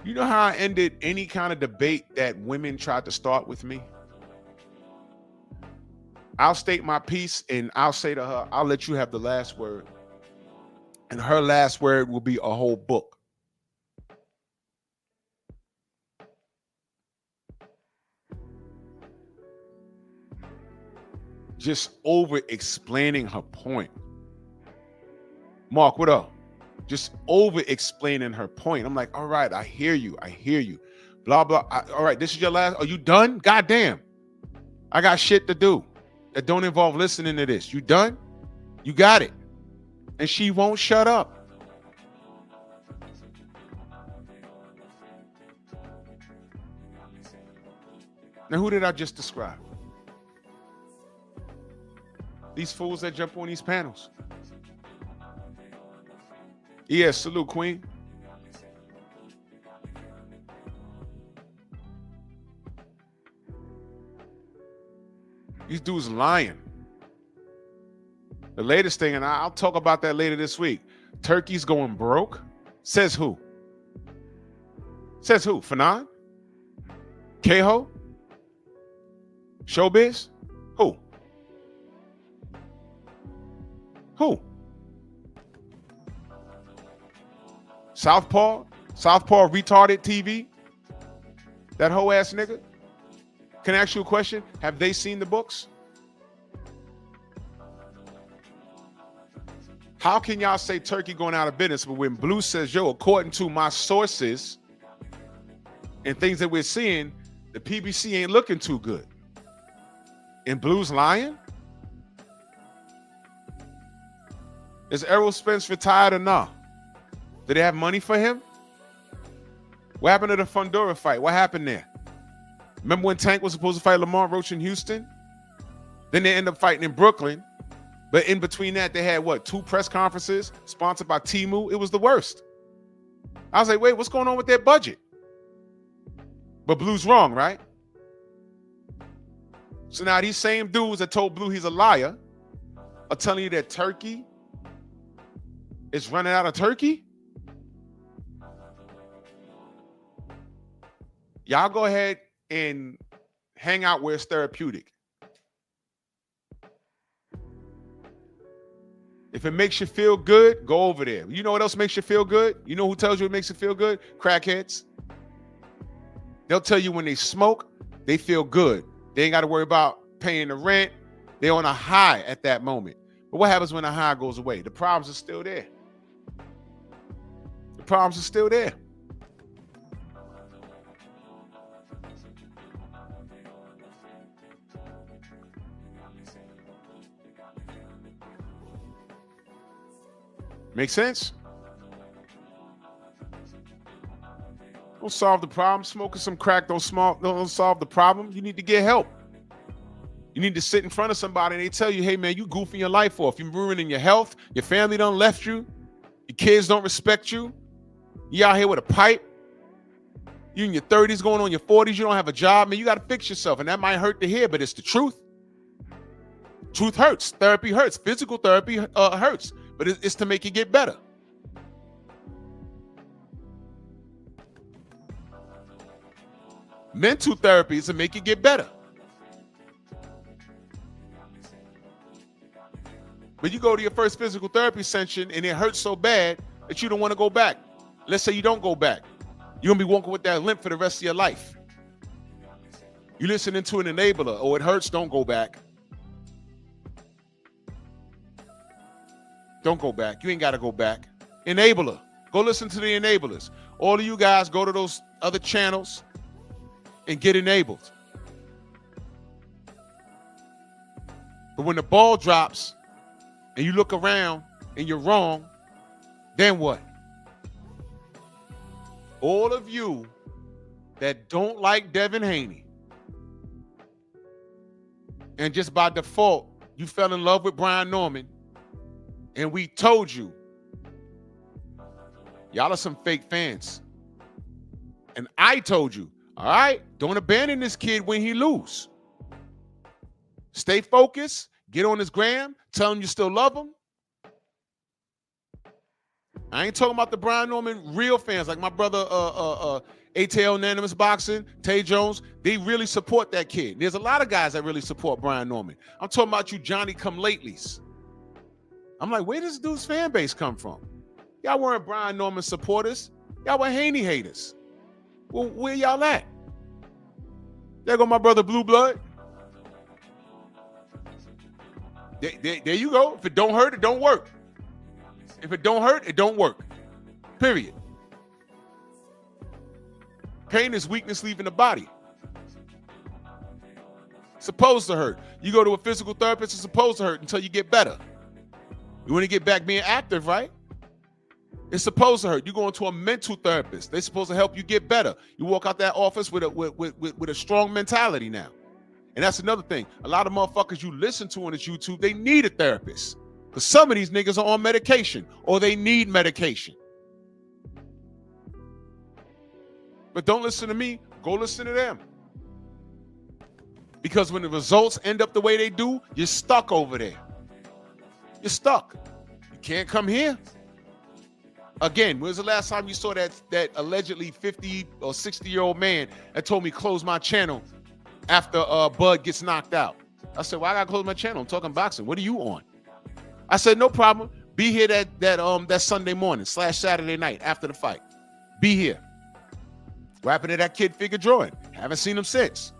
You know how I ended any kind of debate that women tried to start with me? I'll state my piece and I'll say to her, I'll let you have the last word. And her last word will be a whole book. Just over explaining her point. Mark, what up? Just over explaining her point. I'm like, all right, I hear you. Blah, blah. All right, this is your last. Are you done? Goddamn. I got shit to do that don't involve listening to this. You done? You got it. And she won't shut up. Now, who did I just describe? These fools that jump on these panels. Yes, salute, Queen. These dudes lying. The latest thing, and I'll talk about that later this week. Turkey's going broke. Says who? Says who? Fanon? Keho? Showbiz? Who? Who? Southpaw? Southpaw retarded TV, that hoe ass nigga. Can I ask you a question? Have they seen the books? How can y'all say Turkey going out of business, but when Blue says, yo, according to my sources and things that we're seeing, the PBC ain't looking too good. And Blue's lying? Is Errol Spence retired or not? Do they have money for him? What happened to the Fundora fight? What happened there? Remember when Tank was supposed to fight Lamar Roach in Houston? Then they end up fighting in Brooklyn. But in between that, they had, what, 2 press conferences sponsored by Temu? It was the worst. I was like, wait, what's going on with their budget? But Blue's wrong, right? So now these same dudes that told Blue he's a liar are telling you that Turkey is running out of turkey? Y'all go ahead and hang out where it's therapeutic. If it makes you feel good, go over there. You know what else makes you feel good? You know who tells you it makes you feel good? Crackheads. They'll tell you when they smoke, they feel good. They ain't got to worry about paying the rent. They're on a high at that moment. But what happens when the high goes away? The problems are still there. The problems are still there. Make sense? Don't solve the problem. Smoking some crack don't solve the problem. You need to get help. You need to sit in front of somebody and they tell you, hey man, you goofing your life off. You're ruining your health. Your family done left you. Your kids don't respect you. You out here with a pipe. You in your 30s going on your 40s. You don't have a job. Man, you got to fix yourself. And that might hurt to hear, but it's the truth. Truth hurts. Therapy hurts. Physical therapy hurts. But it's to make you get better. Mental therapy is to make you get better. But you go to your first physical therapy session and it hurts so bad that you don't want to go back. Let's say you don't go back. You're going to be walking with that limp for the rest of your life. You're listening to an enabler. Oh, it hurts, don't go back. Don't go back. You ain't got to go back. Enabler. Go listen to the enablers. All of you guys go to those other channels and get enabled. But when the ball drops and you look around and you're wrong, then what? All of you that don't like Devin Haney and just by default, you fell in love with Brian Norman, and we told you, y'all are some fake fans. And I told you, all right, don't abandon this kid when he lose. Stay focused, get on his gram, tell him you still love him. I ain't talking about the Brian Norman real fans, like my brother ATL Unanimous Boxing, Tay Jones. They really support that kid. There's a lot of guys that really support Brian Norman. I'm talking about you Johnny come latelys. I'm like, where does this dude's fan base come from? Y'all weren't Brian Norman supporters. Y'all were Haney haters. Well, where y'all at? There go my brother Blue Blood. There you go. If it don't hurt, it don't work. If it don't hurt, it don't work. Period. Pain is weakness leaving the body. It's supposed to hurt. You go to a physical therapist, it's supposed to hurt until you get better. You want to get back being active, right? It's supposed to hurt. You go into a mental therapist. They're supposed to help you get better. You walk out that office with a strong mentality now. And that's another thing. A lot of motherfuckers you listen to on this YouTube, they need a therapist. Because some of these niggas are on medication or they need medication. But don't listen to me. Go listen to them. Because when the results end up the way they do, you're stuck over there. You're stuck. You can't come here. Again, when was the last time you saw that allegedly 50 or 60-year-old man that told me close my channel after Bud gets knocked out? I said, well, I gotta close my channel. I'm talking boxing. What are you on? I said, no problem. Be here that Sunday morning / Saturday night after the fight. be here. What happened to that kid Figueroa? Haven't seen him since.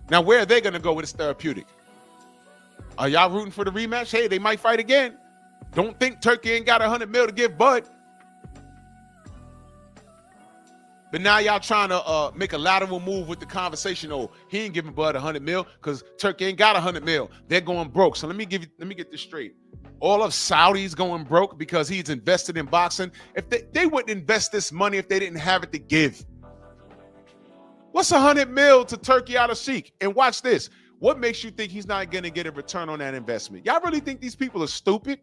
Now, where are they going to go with this therapeutic? Are y'all rooting for the rematch? Hey, they might fight again. Don't think Turkey ain't got $100 million to give Bud. But now y'all trying to make a lateral move with the conversation. Oh, he ain't giving Bud $100 million because Turkey ain't got $100 million. They're going broke. So let me get this straight. All of Saudi's going broke because he's invested in boxing. If they wouldn't invest this money if they didn't have it to give. What's $100 million to Turkey out of Sheik? And watch this. What makes you think he's not going to get a return on that investment? Y'all really think these people are stupid?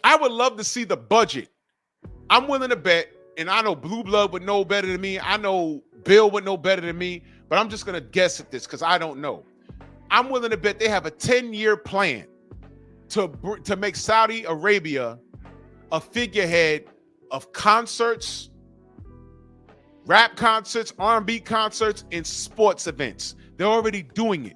I would love to see the budget. I'm willing to bet, and I know Blue Blood would know better than me. I know Bill would know better than me, but I'm just going to guess at this because I don't know. I'm willing to bet they have a 10-year plan to make Saudi Arabia a figurehead of concerts, rap concerts, R&B concerts, and sports events. They're already doing it.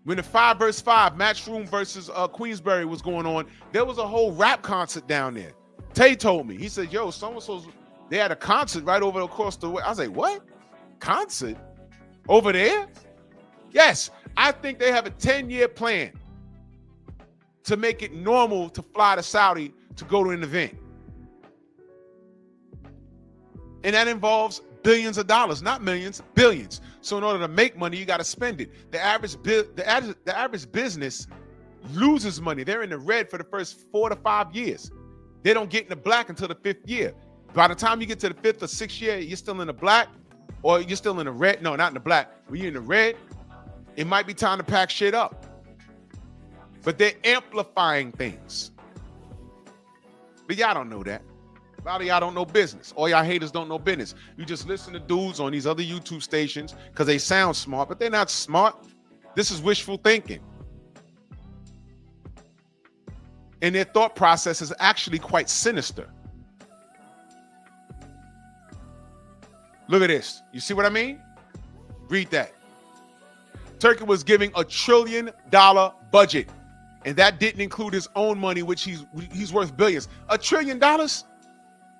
When the 5 vs. 5 Matchroom versus Queensberry was going on, there was a whole rap concert down there. Tay told me. He said, yo, so-and-so's, they had a concert right over across the way. I was like, what? Concert? Over there? Yes. I think they have a 10-year plan to make it normal to fly to Saudi to go to an event. And that involves billions of dollars, not millions, billions. So in order to make money, you got to spend it. The average business loses money. They're in the red for the first 4 to 5 years. They don't get in the black until the 5th year. By the time you get to the 5th or 6th year, you're still in the black, or you're still in the red. No, not in the black. When you're in the red, it might be time to pack shit up. But they're amplifying things. But y'all don't know that. A lot of y'all don't know business. All y'all haters don't know business. You just listen to dudes on these other YouTube stations because they sound smart, but they're not smart. This is wishful thinking. And their thought process is actually quite sinister. Look at this. You see what I mean? Read that. Turkey was giving $1 trillion budget, and that didn't include his own money, which he's worth billions. $1 trillion?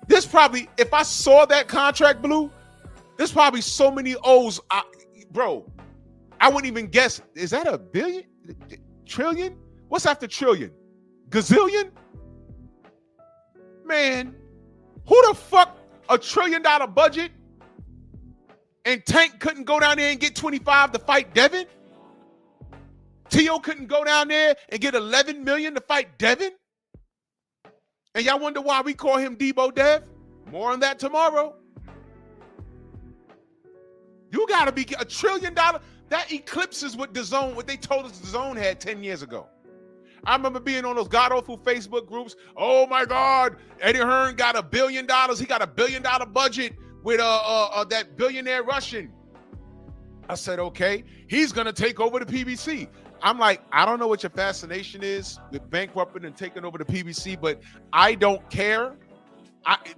This probably, if I saw that contract, Blue, there's probably so many O's. Bro, I wouldn't even guess. Is that a billion? Trillion? What's after trillion? Gazillion? Man, who the fuck $1 trillion budget? And Tank couldn't go down there and get 25 to fight Devin? Tio couldn't go down there and get 11 million to fight Devin? And y'all wonder why we call him Debo Dev? More on that tomorrow. You got to be $1 trillion. That eclipses what DAZN, what they told us DAZN had 10 years ago. I remember being on those god-awful Facebook groups. Oh, my God. Eddie Hearn got $1 billion. He got $1 billion budget with that billionaire Russian. I said, okay, he's going to take over the PBC. I'm like, I don't know what your fascination is with bankrupting and taking over the PBC, but I don't care.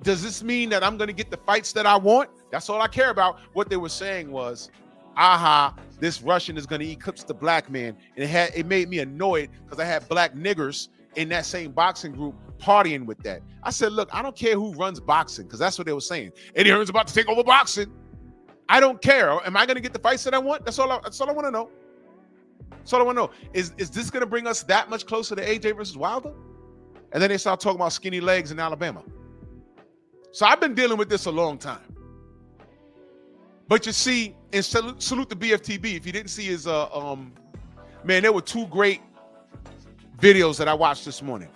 Does this mean that I'm going to get the fights that I want? That's all I care about. What they were saying was, aha, this Russian is going to eclipse the black man. And it made me annoyed because I had black niggers in that same boxing group partying with that. I said, look, I don't care who runs boxing, because that's what they were saying. Eddie Hearn's about to take over boxing. I don't care. Am I going to get the fights that I want? That's all I want to know. That's all I want to know. Is this going to bring us that much closer to AJ versus Wilder? And then they start talking about skinny legs in Alabama. So I've been dealing with this a long time. But you see, and salute to BFTB. If you didn't see his, man, there were 2 great videos that I watched this morning.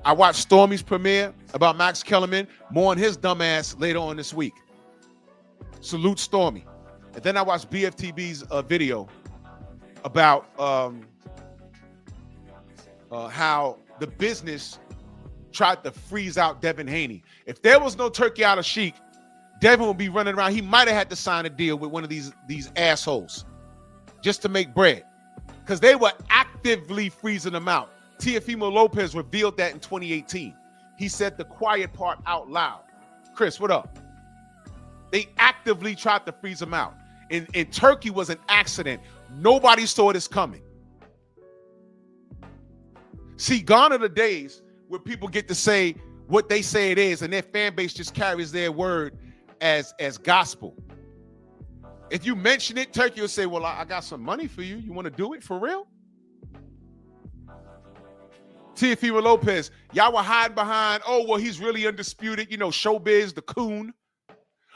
I watched Stormy's premiere about Max Kellerman. More on his dumb ass later on this week. Salute Stormy. And then I watched BFTB's video about how the business tried to freeze out Devin Haney. If there was no Turkey out of Sheik, Devin would be running around. He might have had to sign a deal with one of these assholes just to make bread, because they were actively freezing them out. Teofimo Lopez revealed that in 2018. He said the quiet part out loud. Chris, what up? They actively tried to freeze him out. And Turkey was an accident. Nobody saw this coming. See, gone are the days where people get to say what they say it is, and their fan base just carries their word as gospel. If you mention it, Turkey will say, well, I got some money for you. You want to do it for real? Teofimo Lopez, y'all were hiding behind, oh, well, he's really undisputed. You know, Showbiz, the coon.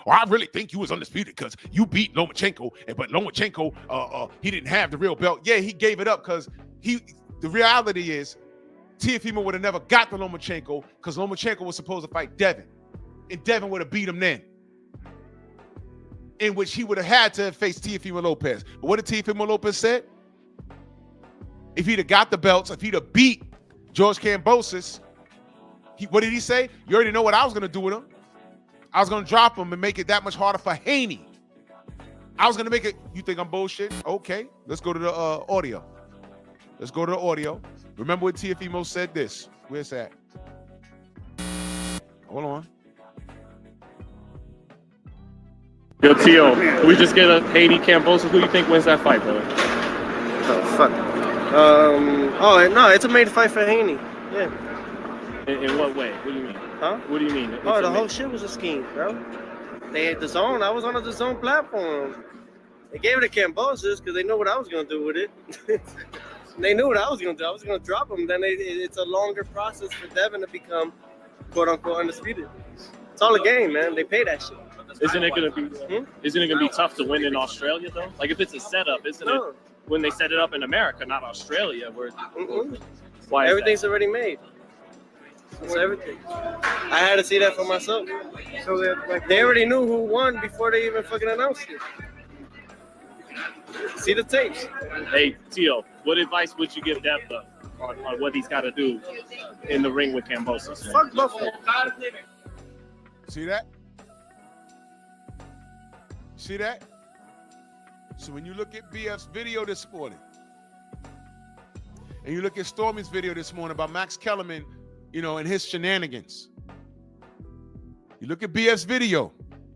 Or I really think you was undisputed because you beat Lomachenko, but Lomachenko, he didn't have the real belt. Yeah, he gave it up because the reality is Teofimo would have never got the Lomachenko because Lomachenko was supposed to fight Devin. And Devin would have beat him then. In which he would have had to face Teofimo Lopez. But what did Teofimo Lopez say? If he'd have got the belts, if he'd have beat George Kambosos, what did he say? You already know what I was going to do with him. I was going to drop him and make it that much harder for Haney. I was going to make it, you think I'm bullshit? Okay, let's go to the audio. Let's go to the audio. Remember when Teofimo said this? Where's that? Hold on. Yo, Tio, can we just get a Haney Kambosos? Who you think wins that fight, brother? Oh, fuck. No, it's a made fight for Haney. Yeah. In what way? What do you mean? Huh? What do you mean? Oh, the whole shit was a scheme, bro. They had the zone. I was on the zone platform. They gave it to Kambosos because they know what I was going to do with it. They knew what I was going to do. I was going to drop him. Then it's a longer process for Devin to become, quote-unquote, undisputed. It's all a game, man. They pay that shit. Isn't it gonna be? Isn't it gonna be tough to win in Australia though? Like if it's a setup, isn't it? When they set it up in America, not Australia, where why is everything's already made. It's everything. I had to see that for myself. So they already knew who won before they even fucking announced it. See the tapes. Hey Tio, what advice would you give Dev on what he's got to do in the ring with Kambosos? Man? Fuck Buffalo. See that? See that? So when you look at BF's video this morning, and you look at Stormy's video this morning about Max Kellerman, you know, and his shenanigans, you look at BF's video,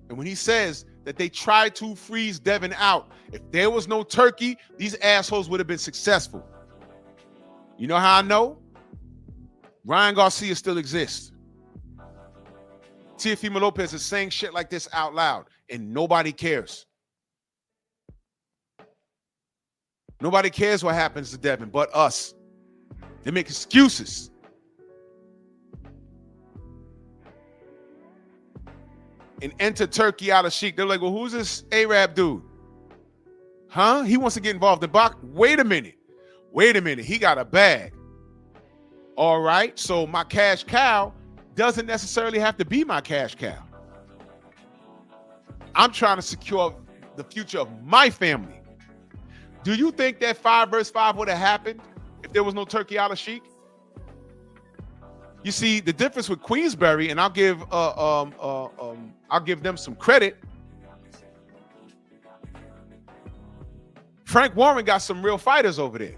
and when he says that they tried to freeze Devin out, if there was no turkey, these assholes would have been successful. You know how I know? Ryan Garcia still exists. Teofimo Lopez is saying shit like this out loud, and nobody cares. Nobody cares what happens to Devin but us. They make excuses. And enter Turkey out of Sheik. They're like, well, who's this Arab dude? Huh? He wants to get involved in boxing. Wait a minute. He got a bag. All right. So my cash cow doesn't necessarily have to be my cash cow. I'm trying to secure the future of my family. Do you think that 5 versus 5 would have happened if there was no Turkey out of Sheik? You see, the difference with Queensberry, and I'll give them some credit. Frank Warren got some real fighters over there.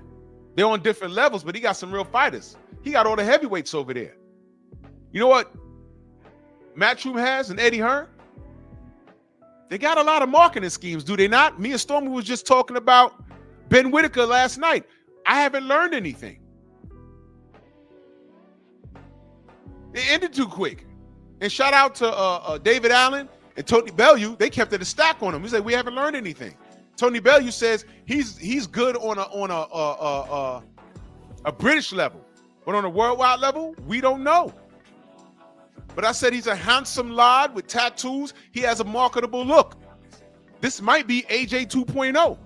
They're on different levels, but he got some real fighters. He got all the heavyweights over there. You know what Matchroom has and Eddie Hearn? They got a lot of marketing schemes, do they not? Me and Stormy was just talking about Ben Whitaker last night. I haven't learned anything. It ended too quick. And shout out to David Allen and Tony Bellew. They kept it a stack on him. He said, we haven't learned anything. Tony Bellew says he's good on a British level. But on a worldwide level, we don't know. But I said he's a handsome lad with tattoos. He has a marketable look. This might be AJ 2.0.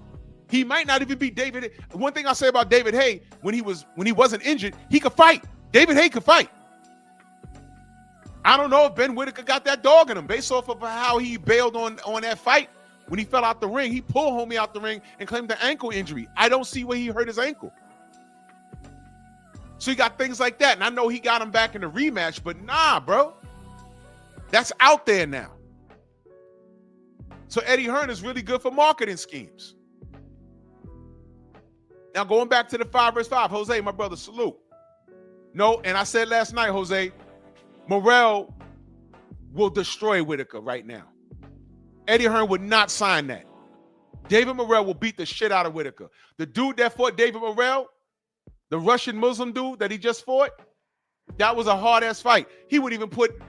He might not even be David. One thing I say about David Haye, when he wasn't injured, he could fight. David Haye could fight. I don't know if Ben Whitaker got that dog in him based off of how he bailed on that fight. When he fell out the ring, he pulled homie out the ring and claimed the ankle injury. I don't see where he hurt his ankle. So you got things like that. And I know he got him back in the rematch, but nah, bro. That's out there now. So Eddie Hearn is really good for marketing schemes. Now going back to the 5 versus 5, Jose, my brother, salute. No, and I said last night, Jose, Morrell will destroy Whitaker right now. Eddie Hearn would not sign that. David Morrell will beat the shit out of Whitaker. The dude that fought David Morrell, the Russian Muslim dude that he just fought, that was a hard-ass fight. He would even put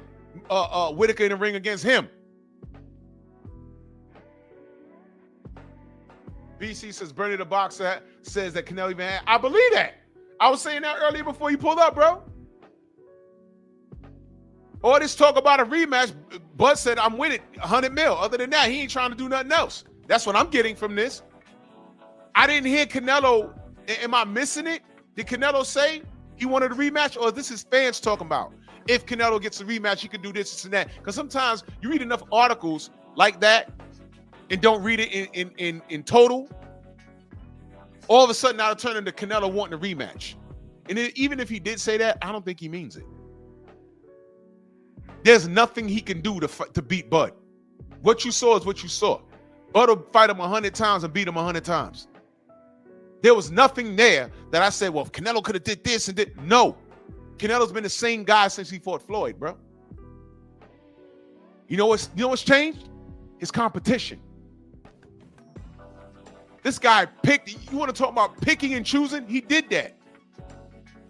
Whitaker in the ring against him. BC says Bernie the Boxer says that Canelo even had. I believe that. I was saying that earlier before you pulled up, bro. All this talk about a rematch, Bud said, I'm with it, 100 mil. Other than that, he ain't trying to do nothing else. That's what I'm getting from this. I didn't hear Canelo. Am I missing it? Did Canelo say he wanted a rematch, or this is fans talking about? If Canelo gets a rematch, he could do this and that. Because sometimes you read enough articles like that and don't read it in total. All of a sudden, now it'll turn into Canelo wanting a rematch. And even if he did say that, I don't think he means it. There's nothing he can do to beat Bud. What you saw is what you saw. Bud will fight him 100 times and beat him 100 times. There was nothing there that I said, well, if Canelo could have did this and did. No. Canelo's been the same guy since he fought Floyd, bro. You know what's changed? His competition. This guy picked. You want to talk about picking and choosing? He did that.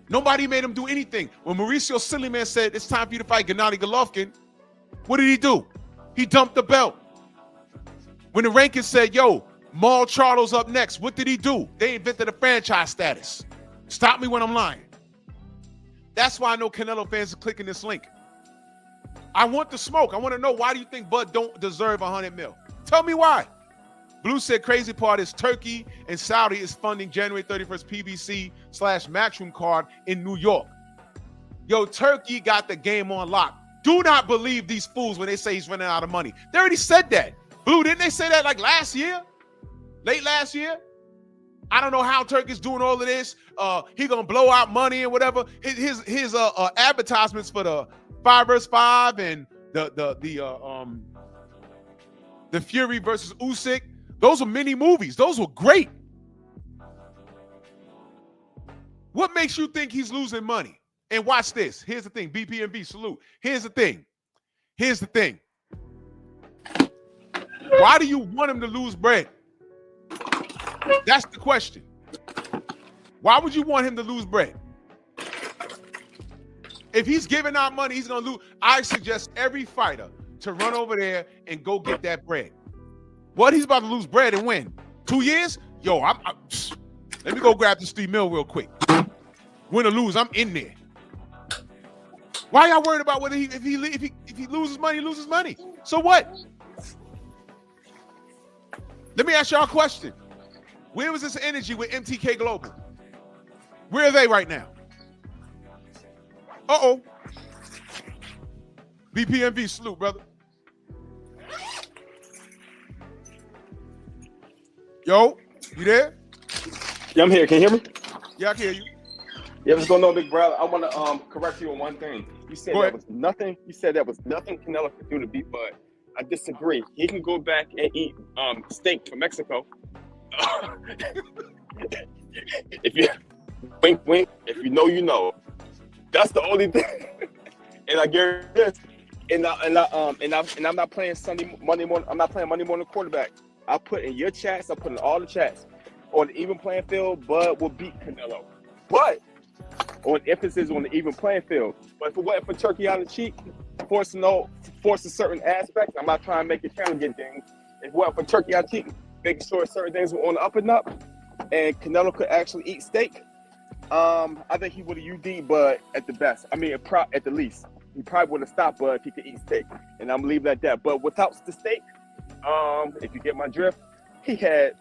Nobody made him do anything. When Mauricio Silliman said, it's time for you to fight Gennady Golovkin, what did he do? He dumped the belt. When the rankings said, yo, Maul Charlo's up next, what did he do? They invented a franchise status. Stop me when I'm lying. That's why I know Canelo fans are clicking this link. I want the smoke. I want to know, why do you think Bud don't deserve 100 mil? Tell me why. Blue said crazy part is Turkey and Saudi is funding January 31st PBC/Matchroom card in New York. Yo, Turkey got the game on lock. Do not believe these fools when they say he's running out of money. They already said that. Blue, didn't they say that like last year? Late last year? I don't know how Turkey's doing all of this. He gonna blow out money and whatever. His advertisements for the 5 vs. 5 and the Fury versus Usyk. Those were mini movies. Those were great. What makes you think he's losing money? And watch this. Here's the thing. BPMV, salute. Here's the thing. Why do you want him to lose bread? That's the question. Why would you want him to lose bread? If he's giving out money, he's going to lose. I suggest every fighter to run over there and go get that bread. What? He's about to lose bread and win. 2 years? Yo, let me go grab this 3 mil real quick. Win or lose, I'm in there. Why y'all worried about whether if he loses money, he loses money? So what? Let me ask y'all a question. Where was this energy with MTK Global? Where are they right now? Uh-oh. BPMV, salute, brother. Yo, you there? Yeah, I'm here. Can you hear me? Yeah, I can hear you. Yeah, what's going on, big brother? I want to correct you on one thing. You said Go that ahead. was nothing. You said that was nothing Canelo could do to beat Bud. I disagree. He can go back and eat steak from Mexico. If you wink, wink. If you know, you know. That's the only thing. And I guarantee this. And I'm not playing Monday morning. I'm not playing Monday morning quarterback. I put in your chats. I put in all the chats. On the even playing field, Bud will beat Canelo. But on emphasis on the even playing field. But if it wasn't for Turkey on the cheek, forcing certain aspects, I'm not trying to make it challenging things. If it wasn't for Turkey on the cheek, making sure certain things were on the up and up, and Canelo could actually eat steak, I think he would have UD'd Bud at the best. I mean, at the least. He probably would have stopped Bud if he could eat steak. And I'm leaving it at that. But without the steak, if you get my drift, he had.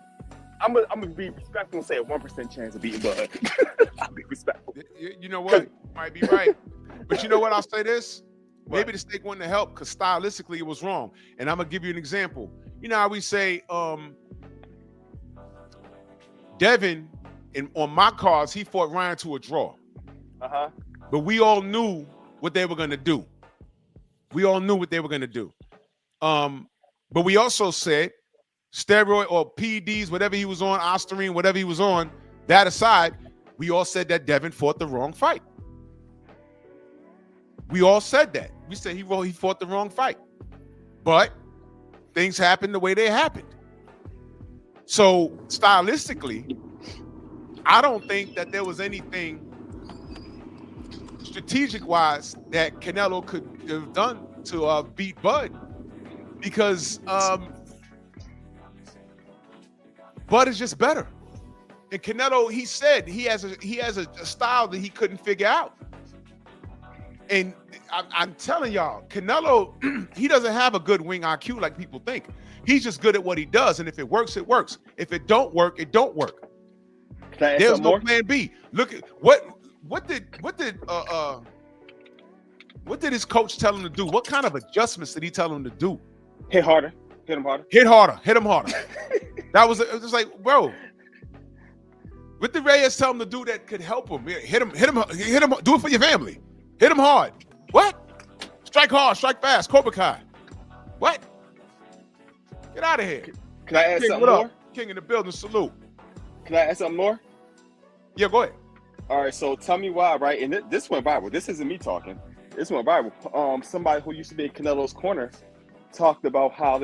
I'm gonna be respectful and say a 1% chance of beating Bud. I'll be respectful. You know what? You might be right. But you know what? I'll say this. Maybe the steak wouldn't have helped because stylistically it was wrong. And I'm gonna give you an example. You know how we say Devin on my cards, he fought Ryan to a draw. Uh-huh. But we all knew what they were gonna do. But we also said steroid or PEDs, whatever he was on, Ostarine, whatever he was on, that aside, we all said that Devin fought the wrong fight. We all said that. We said he fought the wrong fight. But things happened the way they happened. So stylistically, I don't think that there was anything strategic-wise that Canelo could have done to beat Bud, because Bud is just better. And Canelo, he said he has a style that he couldn't figure out. And I'm telling y'all, Canelo, he doesn't have a good wing IQ like people think. He's just good at what he does, and if it works, it works. If it don't work, it don't work. There's no plan B. Look at what did his coach tell him to do? What kind of adjustments did he tell him to do? Hit harder, hit him harder, hit harder, hit him harder. It was like, bro, what did Reyes tell him to do that could help him? Hit him, do it for your family. Hit him hard. What? Strike hard, strike fast, Cobra Kai. What? Get out of here. Can I add something what more? Up? King in the building, salute. Can I add something more? Yeah, go ahead. All right, so tell me why, right? And this went viral. This isn't me talking. This went viral. Somebody who used to be in Canelo's corner talked about how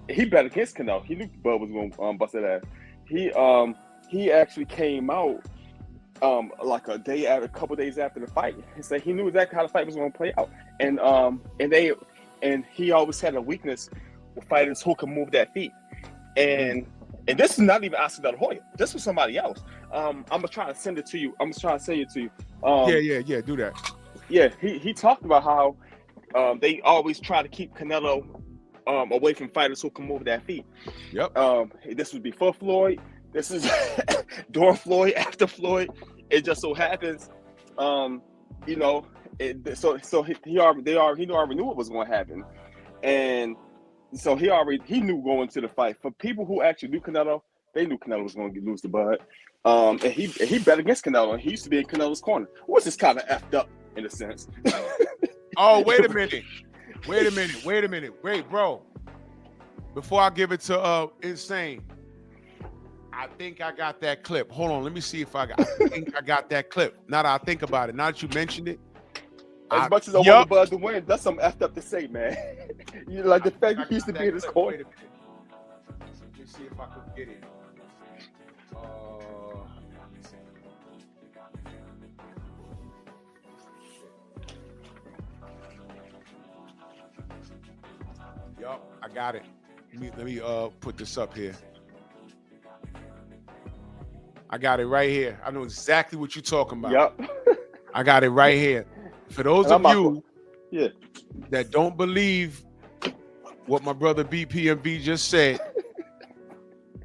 he bet against Canelo. He knew Bud was going to bust that ass. He actually came out like a couple days after the fight. He said he knew exactly how the fight was going to play out, and he always had a weakness with fighters who can move that feet. And this is not even Oscar De La Hoya. This was somebody else. I'm gonna try to send it to you. I'm gonna try to send it to you. Yeah. Do that. Yeah, he talked about how they always try to keep Canelo away from fighters who can move that feet. Yep. This was before Floyd. This is during Floyd, after Floyd. It just so happens, so he already knew what was going to happen, and so he knew going to the fight. For people who actually knew Canelo, they knew Canelo was going to lose to Bud. And he bet against Canelo. And he used to be in Canelo's corner, which is kind of effed up in a sense. Oh, wait a minute. Wait, bro. Before I give it to Insane, I think I got that clip. Hold on, let me see if I think I got that clip. Now that I think about it, now that you mentioned it. As much as I want Bud to win, that's something effed up to say, man. The fact he used to be in his corner. Let me see if I could get it. Yup, I got it. Let me put this up here. I got it right here. I know exactly what you're talking about. Yep. I got it right here. For those of you that don't believe what my brother BPMV just said,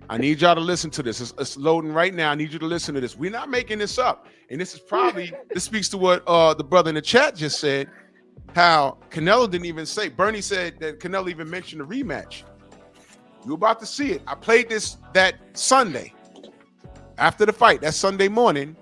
I need y'all to listen to this. It's loading right now. I need you to listen to this. We're not making this up. And this speaks to what the brother in the chat just said, how Canelo didn't even say. Bernie said that Canelo even mentioned a rematch. You're about to see it. I played this that Sunday after the fight, that Sunday morning,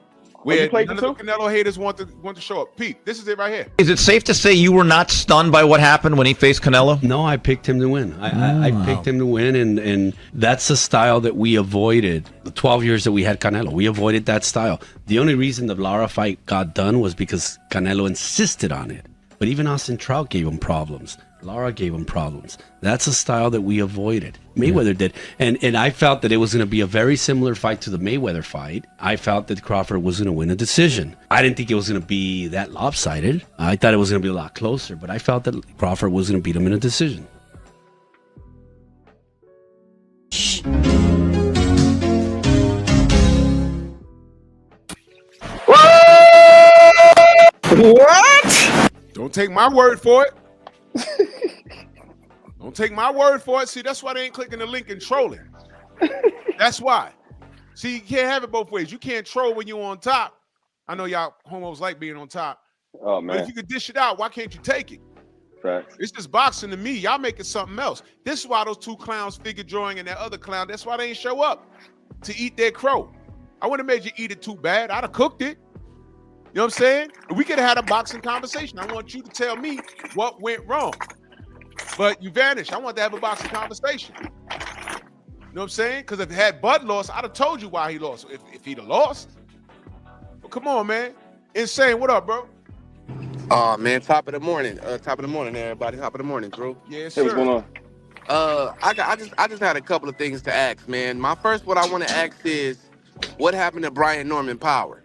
where none of the Canelo haters want to show up. Pete, this is it right here. Is it safe to say you were not stunned by what happened when he faced Canelo? No, I picked him to win. I picked him to win, and that's the style that we avoided. The 12 years that we had Canelo, we avoided that style. The only reason the Lara fight got done was because Canelo insisted on it. But even Austin Trout gave him problems. Lara gave him problems. That's a style that we avoided. Mayweather did. And I felt that it was going to be a very similar fight to the Mayweather fight. I felt that Crawford was going to win a decision. I didn't think it was going to be that lopsided. I thought it was going to be a lot closer, but I felt that Crawford was going to beat him in a decision. What? Don't take my word for it. Don't take my word for it. See, that's why they ain't clicking the link and trolling. That's why. See, you can't have it both ways. You can't troll when you're on top. I know y'all homos like being on top. Oh, man. But if you could dish it out, why can't you take it? Facts. It's just boxing to me. Y'all making something else. This is why those two clowns, figure drawing and that other clown, that's why they ain't show up to eat their crow. I wouldn't have made you eat it too bad. I'd have cooked it. You know what I'm saying? We could have had a boxing conversation. I want you to tell me what went wrong. But you vanished. I want to have a boxing conversation. You know what I'm saying? Because if had Bud lost, I'd have told you why he lost. If he'd have lost. Well, come on, man. Insane. What up, bro? Oh man, top of the morning, everybody. Top of the morning, Drew. Yes, Hey, sir. what's going on? I just had a couple of things to ask, man. My first, what I want to ask is, What happened to Brian Norman Power?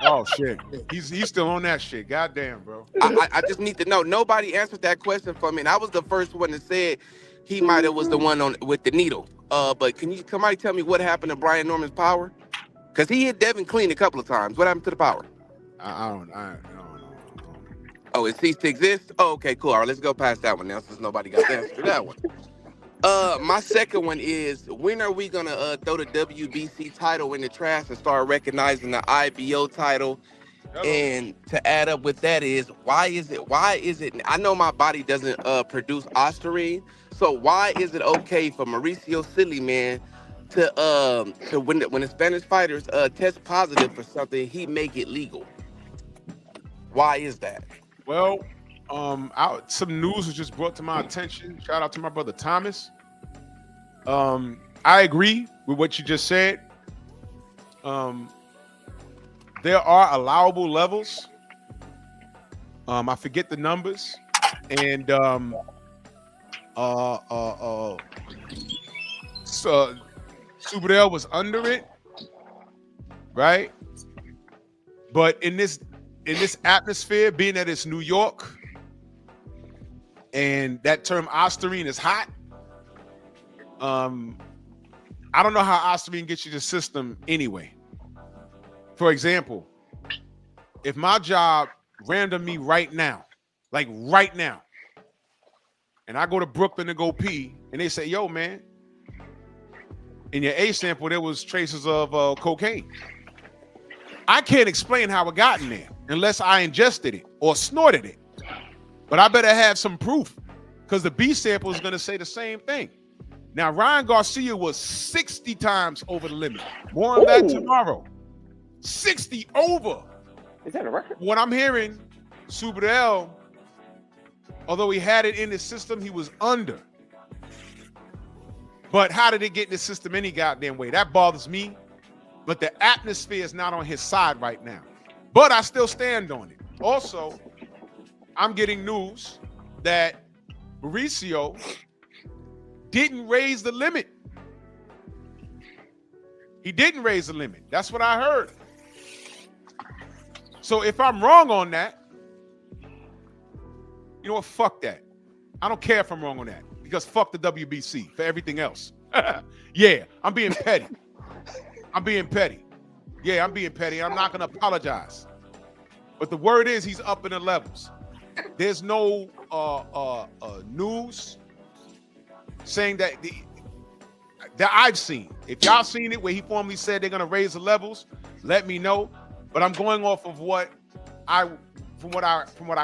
Oh shit, he's still on that shit. Goddamn, bro. I just need to know. Nobody answered that question for me, and I was the first one that said he might have was the one on with the needle. But can you somebody tell me what happened to Brian Norman's power? Because he hit Devin clean a couple of times. What happened to the power? I don't know. Oh, it ceased to exist? Oh, okay, cool. All right, let's go past that one now since nobody got the answer to that one. My second one is, when are we gonna throw the WBC title in the trash and start recognizing the IBO title? And to add up with that is, why is it, I know my body doesn't produce ostarine, so why is it okay for Mauricio Sillyman to when the Spanish fighters test positive for something, he make it legal? Why is that? Well, some news was just brought to my attention. Shout out to my brother Thomas. I agree with what you just said. There are allowable levels. I forget the numbers, and so Superdale was under it, right? But in this atmosphere, being that it's New York, and that term ostarine is hot. I don't know how ostarine gets you the system anyway. For example, if my job random me right now, and I go to Brooklyn to go pee, and they say, yo, man, in your A sample, there was traces of cocaine. I can't explain how it got in there unless I ingested it or snorted it. But I better have some proof, because the B sample is going to say the same thing. Now, Ryan Garcia was 60 times over the limit. More on that tomorrow. 60 over. Is that a record? What I'm hearing, Superdale, although he had it in his system, he was under. But how did it get in the system any goddamn way? That bothers me. But the atmosphere is not on his side right now. But I still stand on it. Also, I'm getting news that Mauricio didn't raise the limit. He didn't raise the limit. That's what I heard. So if I'm wrong on that, you know what? Fuck that. I don't care if I'm wrong on that, because fuck the WBC for everything else. Yeah, I'm being petty. Yeah, I'm being petty. I'm not going to apologize. But the word is he's up in the levels. There's no news saying that I've seen. If y'all seen it where he formally said they're going to raise the levels, let me know. But I'm going off of what I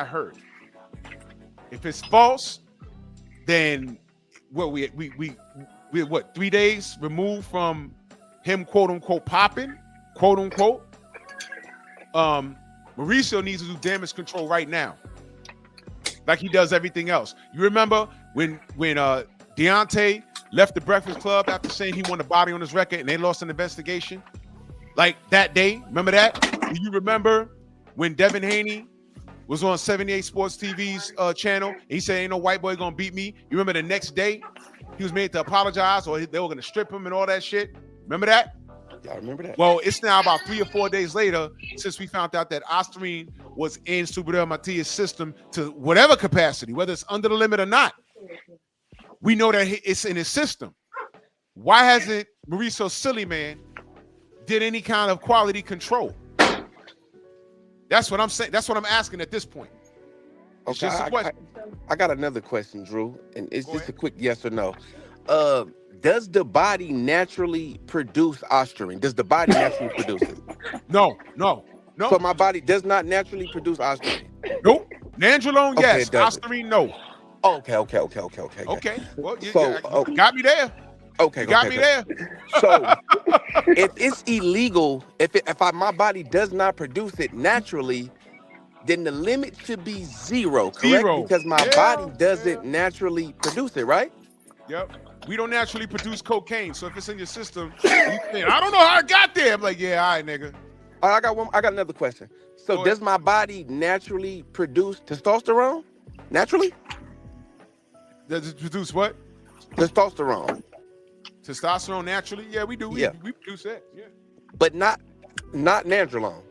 heard. If it's false, then we're 3 days removed from him, quote unquote, popping, quote unquote. Mauricio needs to do damage control right now, like he does everything else. You remember when Deontay left the Breakfast Club after saying he won the body on his record and they lost an investigation? Like that day, remember that? Do you remember when Devin Haney was on 78 Sports TV's channel and he said, ain't no white boy gonna beat me? You remember the next day he was made to apologize, or they were gonna strip him and all that shit? Remember that? Yeah, I remember that. Well, it's now about 3 or 4 days later since we found out that ostarine was in Superdale Matias' system to whatever capacity, whether it's under the limit or not. We know that it's in his system. Why hasn't Mauricio Sillyman did any kind of quality control? That's what I'm saying. That's what I'm asking at this point. It's Okay, just a question. I got another question, Drew, and it's Go just ahead. a quick yes or no. Does the body naturally produce ostarine? Does the body naturally produce it? No. So my body does not naturally produce ostarine. Nope. Nandrolone, Okay, yes. it doesn't. Ostarine, no. Okay. Okay. Well, you So, got me there. Okay. You got me there. So if it's illegal, if my body does not produce it naturally, then the limit should be zero, correct? Zero. Because my body doesn't naturally produce it, right? Yep. We don't naturally produce cocaine, so if it's in your system, you think, I don't know how it got there. I'm like, yeah, all right, nigga. All right, I got another question. So Go does ahead. my body naturally produce testosterone? Naturally? Does it produce what? Testosterone. Testosterone naturally? Yeah, we do. Yeah. We produce that. Yeah. but not nandrolone.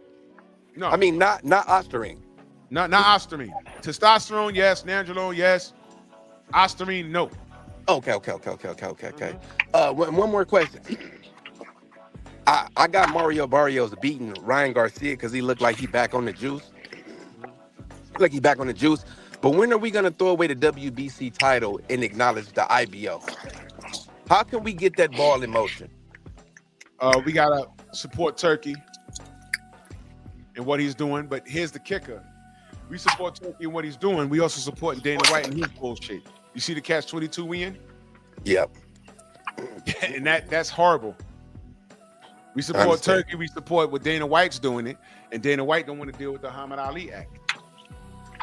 No. I mean, not ostarine. not ostarine. Testosterone, yes. Nandrolone, yes. Ostarine, no. Okay. One more question. I got Mario Barrios beating Ryan Garcia because he looked like he back on the juice. Like he back on the juice. But when are we gonna throw away the WBC title and acknowledge the IBO? How can we get that ball in motion? We gotta support Turkey and what he's doing. But here's the kicker: we support Turkey and what he's doing. We also support Dana White and his bullshit. You see the catch-22 we in? Yep. And that's horrible. We support Turkey. We support what Dana White's doing it, and Dana White don't want to deal with the Muhammad Ali Act.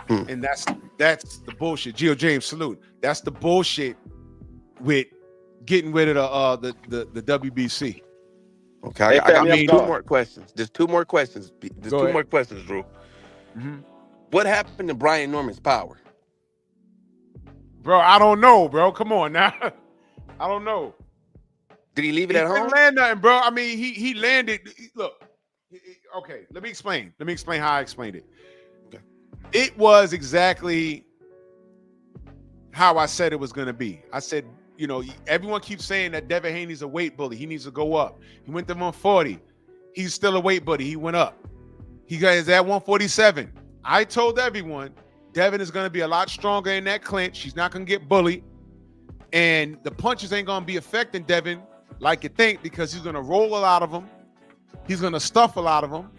And that's the bullshit. Gio James, salute. That's the bullshit with getting rid of the WBC. Okay, I got two more questions. There's two more questions. More questions, Drew. What happened to Brian Norman's power? Bro, I don't know, bro. Come on now. I don't know. Did he leave it at home? He didn't land nothing, bro. I mean, he landed. Look, okay. Let me explain. Let me explain how I explained it. Okay. It was exactly how I said it was going to be. I said, you know, everyone keeps saying that Devin Haney's a weight bully. He needs to go up. He went to 140. He's still a weight bully. He went up. He is at 147. I told everyone Devin is going to be a lot stronger in that clinch. He's not going to get bullied. And the punches ain't going to be affecting Devin like you think, because he's going to roll a lot of them. He's going to stuff a lot of them.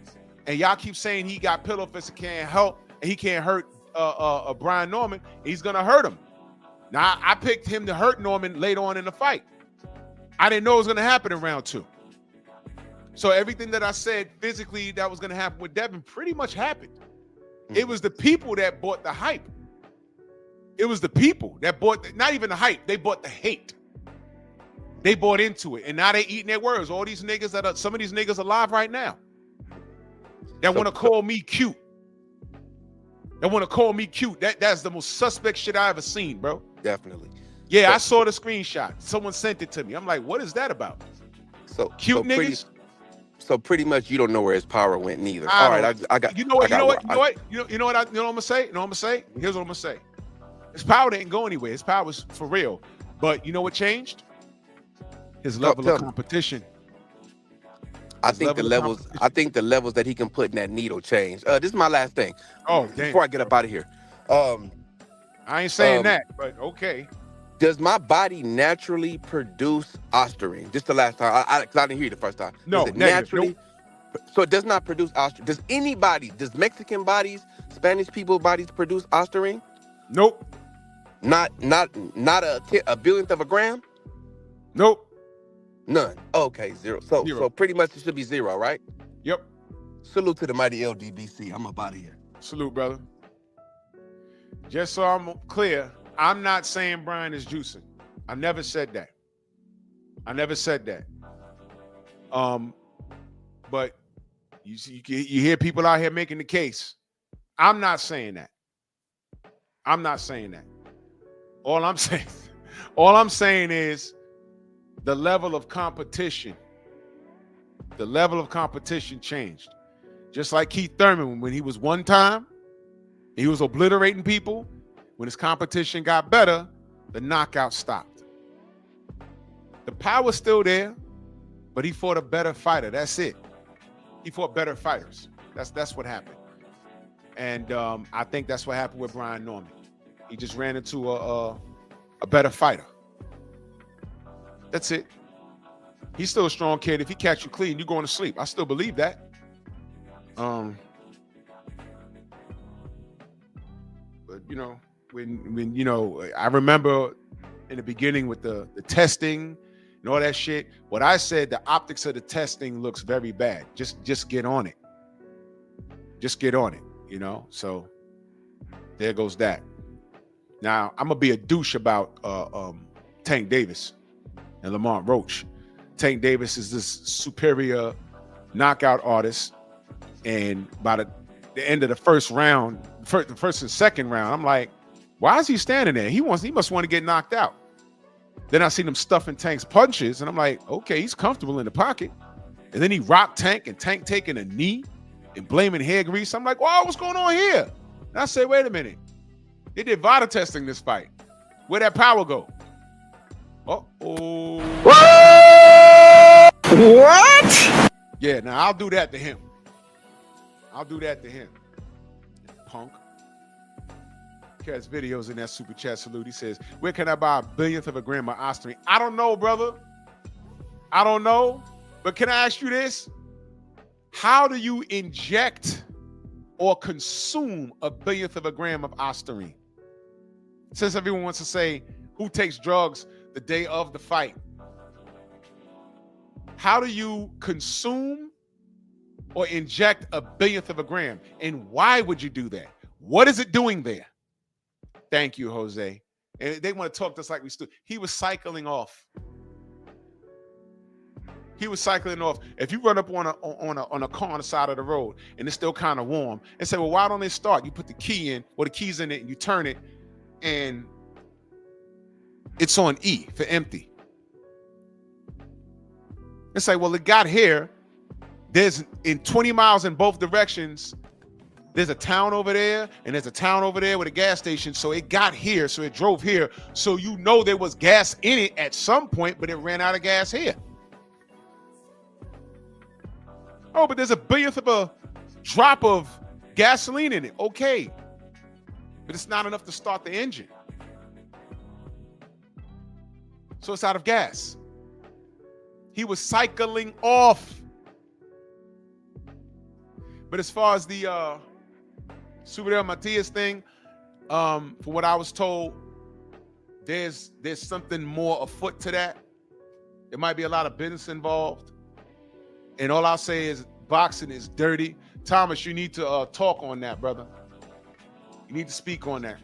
And y'all keep saying he got pillow fists and can't help, and he can't hurt Brian Norman. He's going to hurt him. Now, I picked him to hurt Norman later on in the fight. I didn't know it was going to happen in round 2. So everything that I said physically that was going to happen with Devin pretty much happened. It was the people that bought the hype. It was the people that bought, not even the hype, they bought the hate. They bought into it, and now they eating their words. All these niggas some of these niggas alive right now that want to call me cute. That want to call me cute. That's the most suspect shit I ever seen, bro. Definitely. Yeah, I saw the screenshot. Someone sent it to me. I'm like, what is that about? So cute niggas. So pretty much you don't know where his power went neither. All right, I got. You know what I'm gonna say? Here's what I'm gonna say. His power didn't go anywhere. His power was for real. But you know what changed? His level of competition. I think the levels that he can put in that needle change. This is my last thing. Oh, damn. Before I get up out of here. I ain't saying that, but okay. Does my body naturally produce ostarine? Just the last time, because I didn't hear you the first time. No, does it negative. naturally? Nope. So it does not produce ostarine. Does Mexican bodies, Spanish people bodies produce ostarine? Nope. Not a billionth of a gram? Nope. None. Okay, zero. So pretty much it should be zero, right? Yep. Salute to the mighty LDBC. I'm up out of here. Salute, brother. Just so I'm clear, I'm not saying Brian is juicing. I never said that. But you hear people out here making the case. I'm not saying that. All I'm saying is the level of competition changed. Just like Keith Thurman, when he was one time, he was obliterating people. When his competition got better, the knockout stopped. The power's still there, but he fought a better fighter. That's it. He fought better fighters. That's what happened. And I think that's what happened with Brian Norman. He just ran into a better fighter. That's it. He's still a strong kid. If he catch you clean, you're going to sleep. I still believe that. But you know, when you know, I remember in the beginning with the testing and all that shit. What I said, the optics of the testing looks very bad. Just get on it. Just get on it. You know. So there goes that. Now I'm gonna be a douche about Tank Davis and Lamont Roach. Tank Davis is this superior knockout artist, and by the end of the first round, the first and second round, I'm like, why is he standing there? He must want to get knocked out. Then I seen him stuffing Tank's punches, and I'm like, okay, he's comfortable in the pocket. And then he rocked Tank, and Tank taking a knee and blaming hair grease. I'm like, wow, what's going on here? And I said, wait a minute. They did VADA testing this fight. Where'd that power go? Uh-oh. What? Yeah, now I'll do that to him. I'll do that to him. Punk. Catch videos in that super chat salute. He says, where can I buy a billionth of a gram of Ostarine? I don't know, brother. I don't know. But can I ask you this? How do you inject or consume a billionth of a gram of Ostarine? Since everyone wants to say, who takes drugs the day of the fight? How do you consume or inject a billionth of a gram? And why would you do that? What is it doing there? Thank you, Jose. And they want to talk to us like we stood. He was cycling off. He was cycling off. If you run up on a car on the side of the road and it's still kind of warm, and say, well, why don't they start? You put the key in, or the key's in it, and you turn it, and it's on E for empty. It's like, well, it got here. There's in 20 miles in both directions. There's a town over there, and there's a town over there with a gas station. So it got here, so it drove here. So you know there was gas in it at some point, but it ran out of gas here. Oh, but there's a billionth of a drop of gasoline in it. Okay. But it's not enough to start the engine. So it's out of gas. He was cycling off. But as far as the Super Matias thing, for what I was told, there's something more afoot to that. There might be a lot of business involved. And all I'll say is boxing is dirty. Thomas, you need to talk on that, brother. You need to speak on that.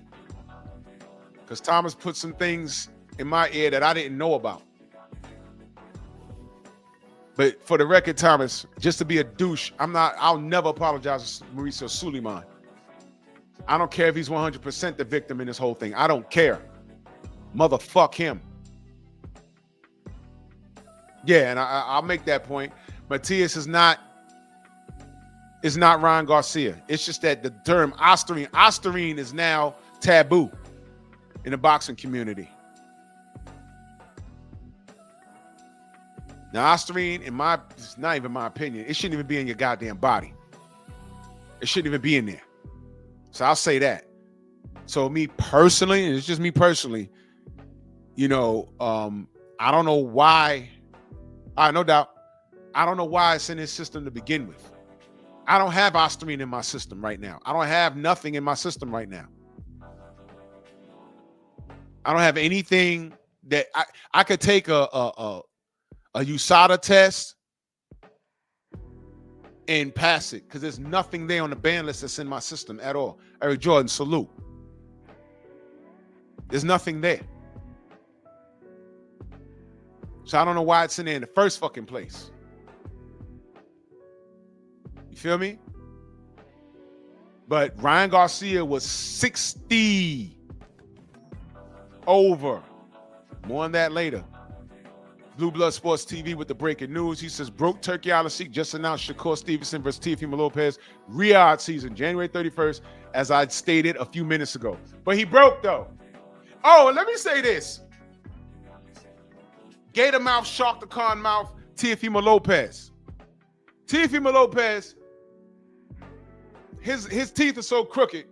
Because Thomas put some things in my ear that I didn't know about. But for the record, Thomas, just to be a douche, I'll never apologize to Mauricio Suleiman. I don't care if he's 100% the victim in this whole thing. I don't care. Motherfuck him. Yeah, and I'll make that point. Matias is not Ryan Garcia. It's just that the term Ostarine is now taboo in the boxing community. Now, Ostarine, it's not even my opinion. It shouldn't even be in your goddamn body. It shouldn't even be in there. So I'll say that. So me personally, and it's just me personally, I don't know why. No doubt. I don't know why it's in his system to begin with. I don't have Ostarine in my system right now. I don't have nothing in my system right now. I don't have anything that I could take a USADA test and pass it because there's nothing there on the ban list that's in my system at all. Eric Jordan, salute. There's nothing there. So I don't know why it's in there in the first fucking place. You feel me? But Ryan Garcia was 60 over. More on that later. Blue Blood Sports TV with the breaking news. He says, Broke Turkey Island Sikh just announced Shakur Stevenson versus Teofimo Lopez Riyadh season, January 31st, as I stated a few minutes ago. But he broke, though. Oh, and let me say this. Gator mouth, Shark the Con mouth, Teofimo Lopez. Teofimo Lopez, his teeth are so crooked,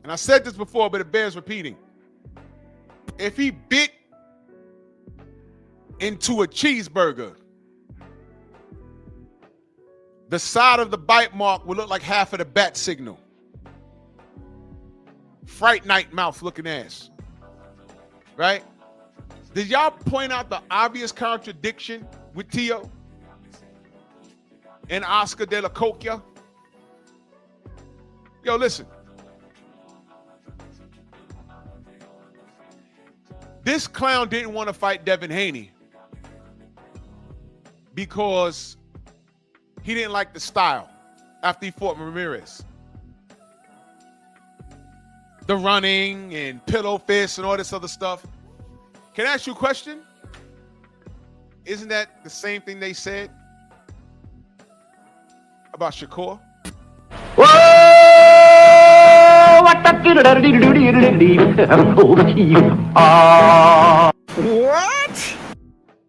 and I said this before, but it bears repeating. If he bit into a cheeseburger, the side of the bite mark will look like half of the bat signal. Fright night mouth looking ass. Right? Did y'all point out the obvious contradiction with Tio and Oscar De La Hoya? Yo, listen. This clown didn't want to fight Devin Haney because he didn't like the style after he fought Ramirez. The running and pillow fists and all this other stuff. Can I ask you a question? Isn't that the same thing they said about Shakur? What?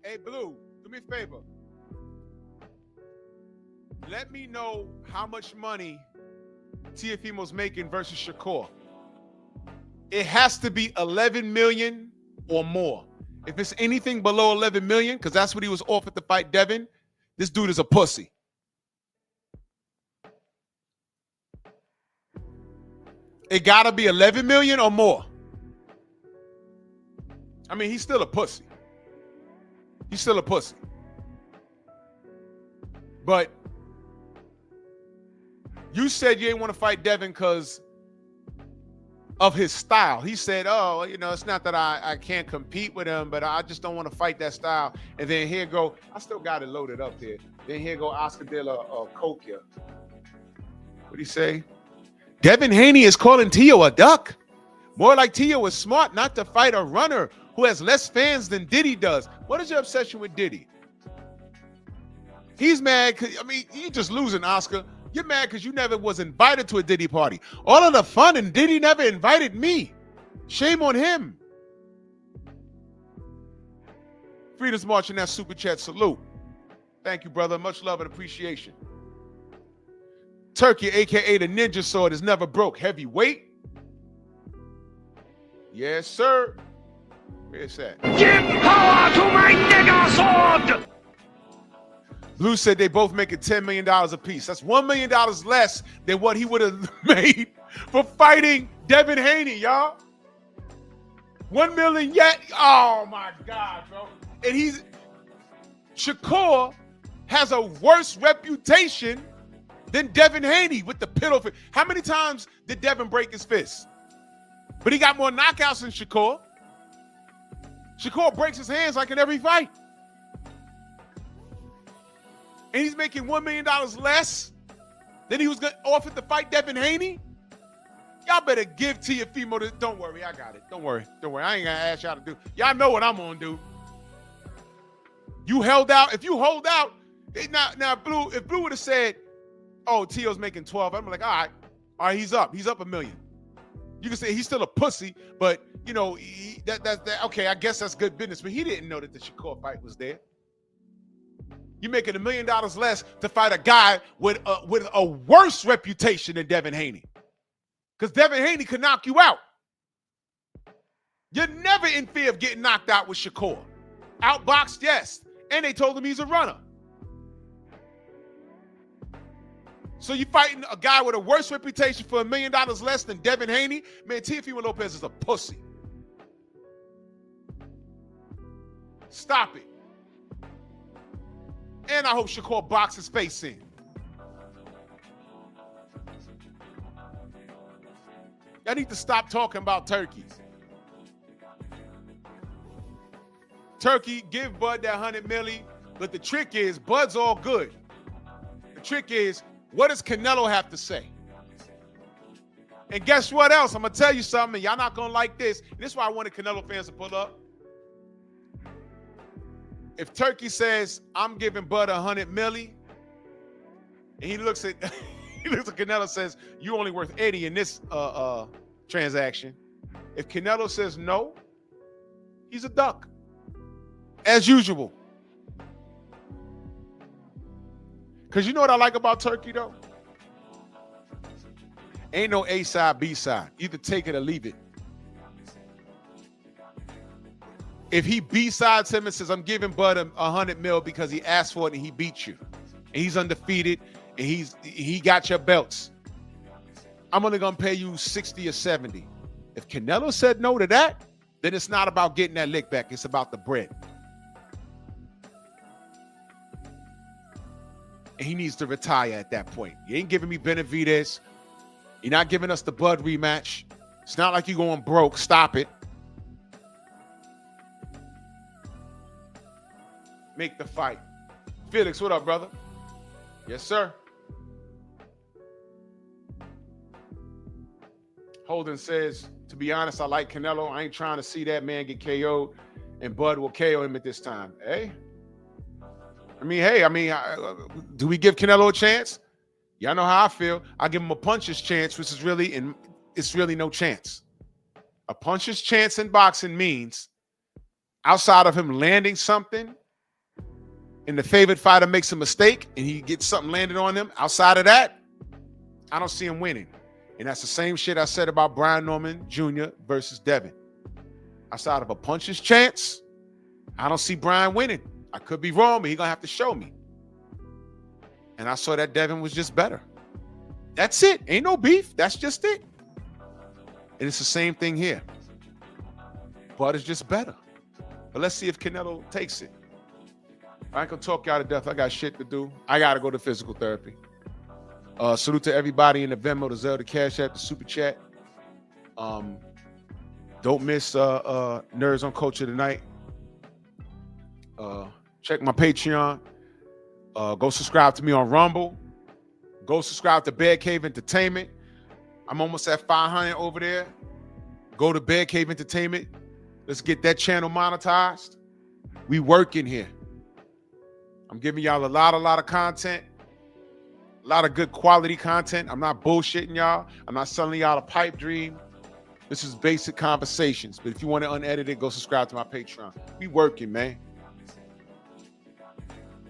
Hey, Blue, do me a favor. Let me know how much money Teofimo's making versus Shakur. It has to be 11 million or more. If it's anything below 11 million, because that's what he was offered to fight Devin, this dude is a pussy. It gotta be 11 million or more. I mean, he's still a pussy. He's still a pussy. But you said you didn't want to fight Devin because of his style. He said, oh, you know, it's not that I can't compete with him, but I just don't want to fight that style. And then here go, I still got it loaded up here. Then here go Oscar De La Coquia. What'd he say? Devin Haney is calling Tio a duck. More like Tio is smart not to fight a runner who has less fans than Diddy does. What is your obsession with Diddy? He's mad because, I mean, you just losing, Oscar. You're mad because you never was invited to a Diddy party. All of the fun, and Diddy never invited me. Shame on him. Freedom's March in that super chat. Salute. Thank you, brother. Much love and appreciation. Turkey, a.k.a. the Ninja Sword, is never broke. Heavyweight? Yes, sir. Where's that? Give power to my nigger sword! Blue said they both making $10 million apiece. That's $1 million less than what he would have made for fighting Devin Haney, y'all. 1 million yet. Oh my God, bro. And Shakur has a worse reputation than Devin Haney with the pillow fist. How many times did Devin break his fist? But he got more knockouts than Shakur. Shakur breaks his hands like in every fight. And he's making $1 million less than he was offered to fight Devin Haney. Y'all better give Teofimo this. Don't worry, I got it. Don't worry. I ain't gonna ask y'all to do. Y'all know what I'm gonna do. You held out. If you hold out, now Blue. If Blue would have said, "Oh, Tio's making 12," I'm like, all right, he's up $1 million. You can say he's still a pussy, but you know that's okay. I guess that's good business. But he didn't know that the Shakur fight was there. You're making $1 million less to fight a guy with a worse reputation than Devin Haney. Because Devin Haney could knock you out. You're never in fear of getting knocked out with Shakur. Outboxed, yes. And they told him he's a runner. So you're fighting a guy with a worse reputation for $1 million less than Devin Haney? Man, Teofimo Lopez is a pussy. Stop it. And I hope Shakur boxes his face in. Y'all need to stop talking about turkeys. Turkey, give Bud that 100 milli, but the trick is, Bud's all good. The trick is, what does Canelo have to say? And guess what else? I'm going to tell you something, y'all not going to like this. And this is why I wanted Canelo fans to pull up. If Turkey says, I'm giving Bud 100 milli, and he looks at Canelo and says, you only worth 80 in this transaction. If Canelo says no, he's a duck. As usual. Because you know what I like about Turkey, though? Ain't no A side, B side. Either take it or leave it. If he B-sides him and says, I'm giving Bud 100 mil because he asked for it and he beat you, and he's undefeated, and he got your belts, I'm only going to pay you 60 or 70. If Canelo said no to that, then it's not about getting that lick back. It's about the bread. And he needs to retire at that point. You ain't giving me Benavidez. You're not giving us the Bud rematch. It's not like you're going broke. Stop it. Make the fight. Felix, what up, brother? Yes, sir. Holden says, to be honest, I like Canelo. I ain't trying to see that man get KO'd. and Bud will KO him at this time. Hey, do we give Canelo a chance? Y'all know how I feel. I give him a puncher's chance, which is it's really no chance. A puncher's chance in boxing means, outside of him landing something, and the favored fighter makes a mistake and he gets something landed on him, outside of that, I don't see him winning. And that's the same shit I said about Brian Norman Jr. versus Devin. Outside of a puncher's chance, I don't see Brian winning. I could be wrong, but he's going to have to show me. And I saw that Devin was just better. That's it. Ain't no beef. That's just it. And it's the same thing here. Bud is just better. But let's see if Canelo takes it. I ain't going to talk y'all to death. I got shit to do. I got to go to physical therapy. Salute to everybody in the Venmo, the Zelle, the Cash App, the Super Chat. Don't miss Nerds on Culture tonight. Check my Patreon. Go subscribe to me on Rumble. Go subscribe to Bear Cave Entertainment. I'm almost at 500 over there. Go to Bear Cave Entertainment. Let's get that channel monetized. We working here. I'm giving y'all a lot of content. A lot of good quality content. I'm not bullshitting y'all. I'm not selling y'all a pipe dream. This is basic conversations. But if you want it unedited, go subscribe to my Patreon. We working, man.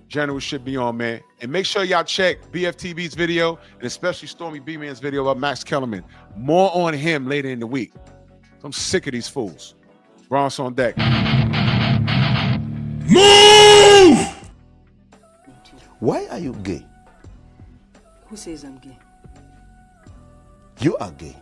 General should be on, man. And make sure y'all check BFTV's video, and especially Stormy B-Man's video about Max Kellerman. More on him later in the week. I'm sick of these fools. Bronx on deck. Move! Why are you gay? Who says I'm gay? You are gay.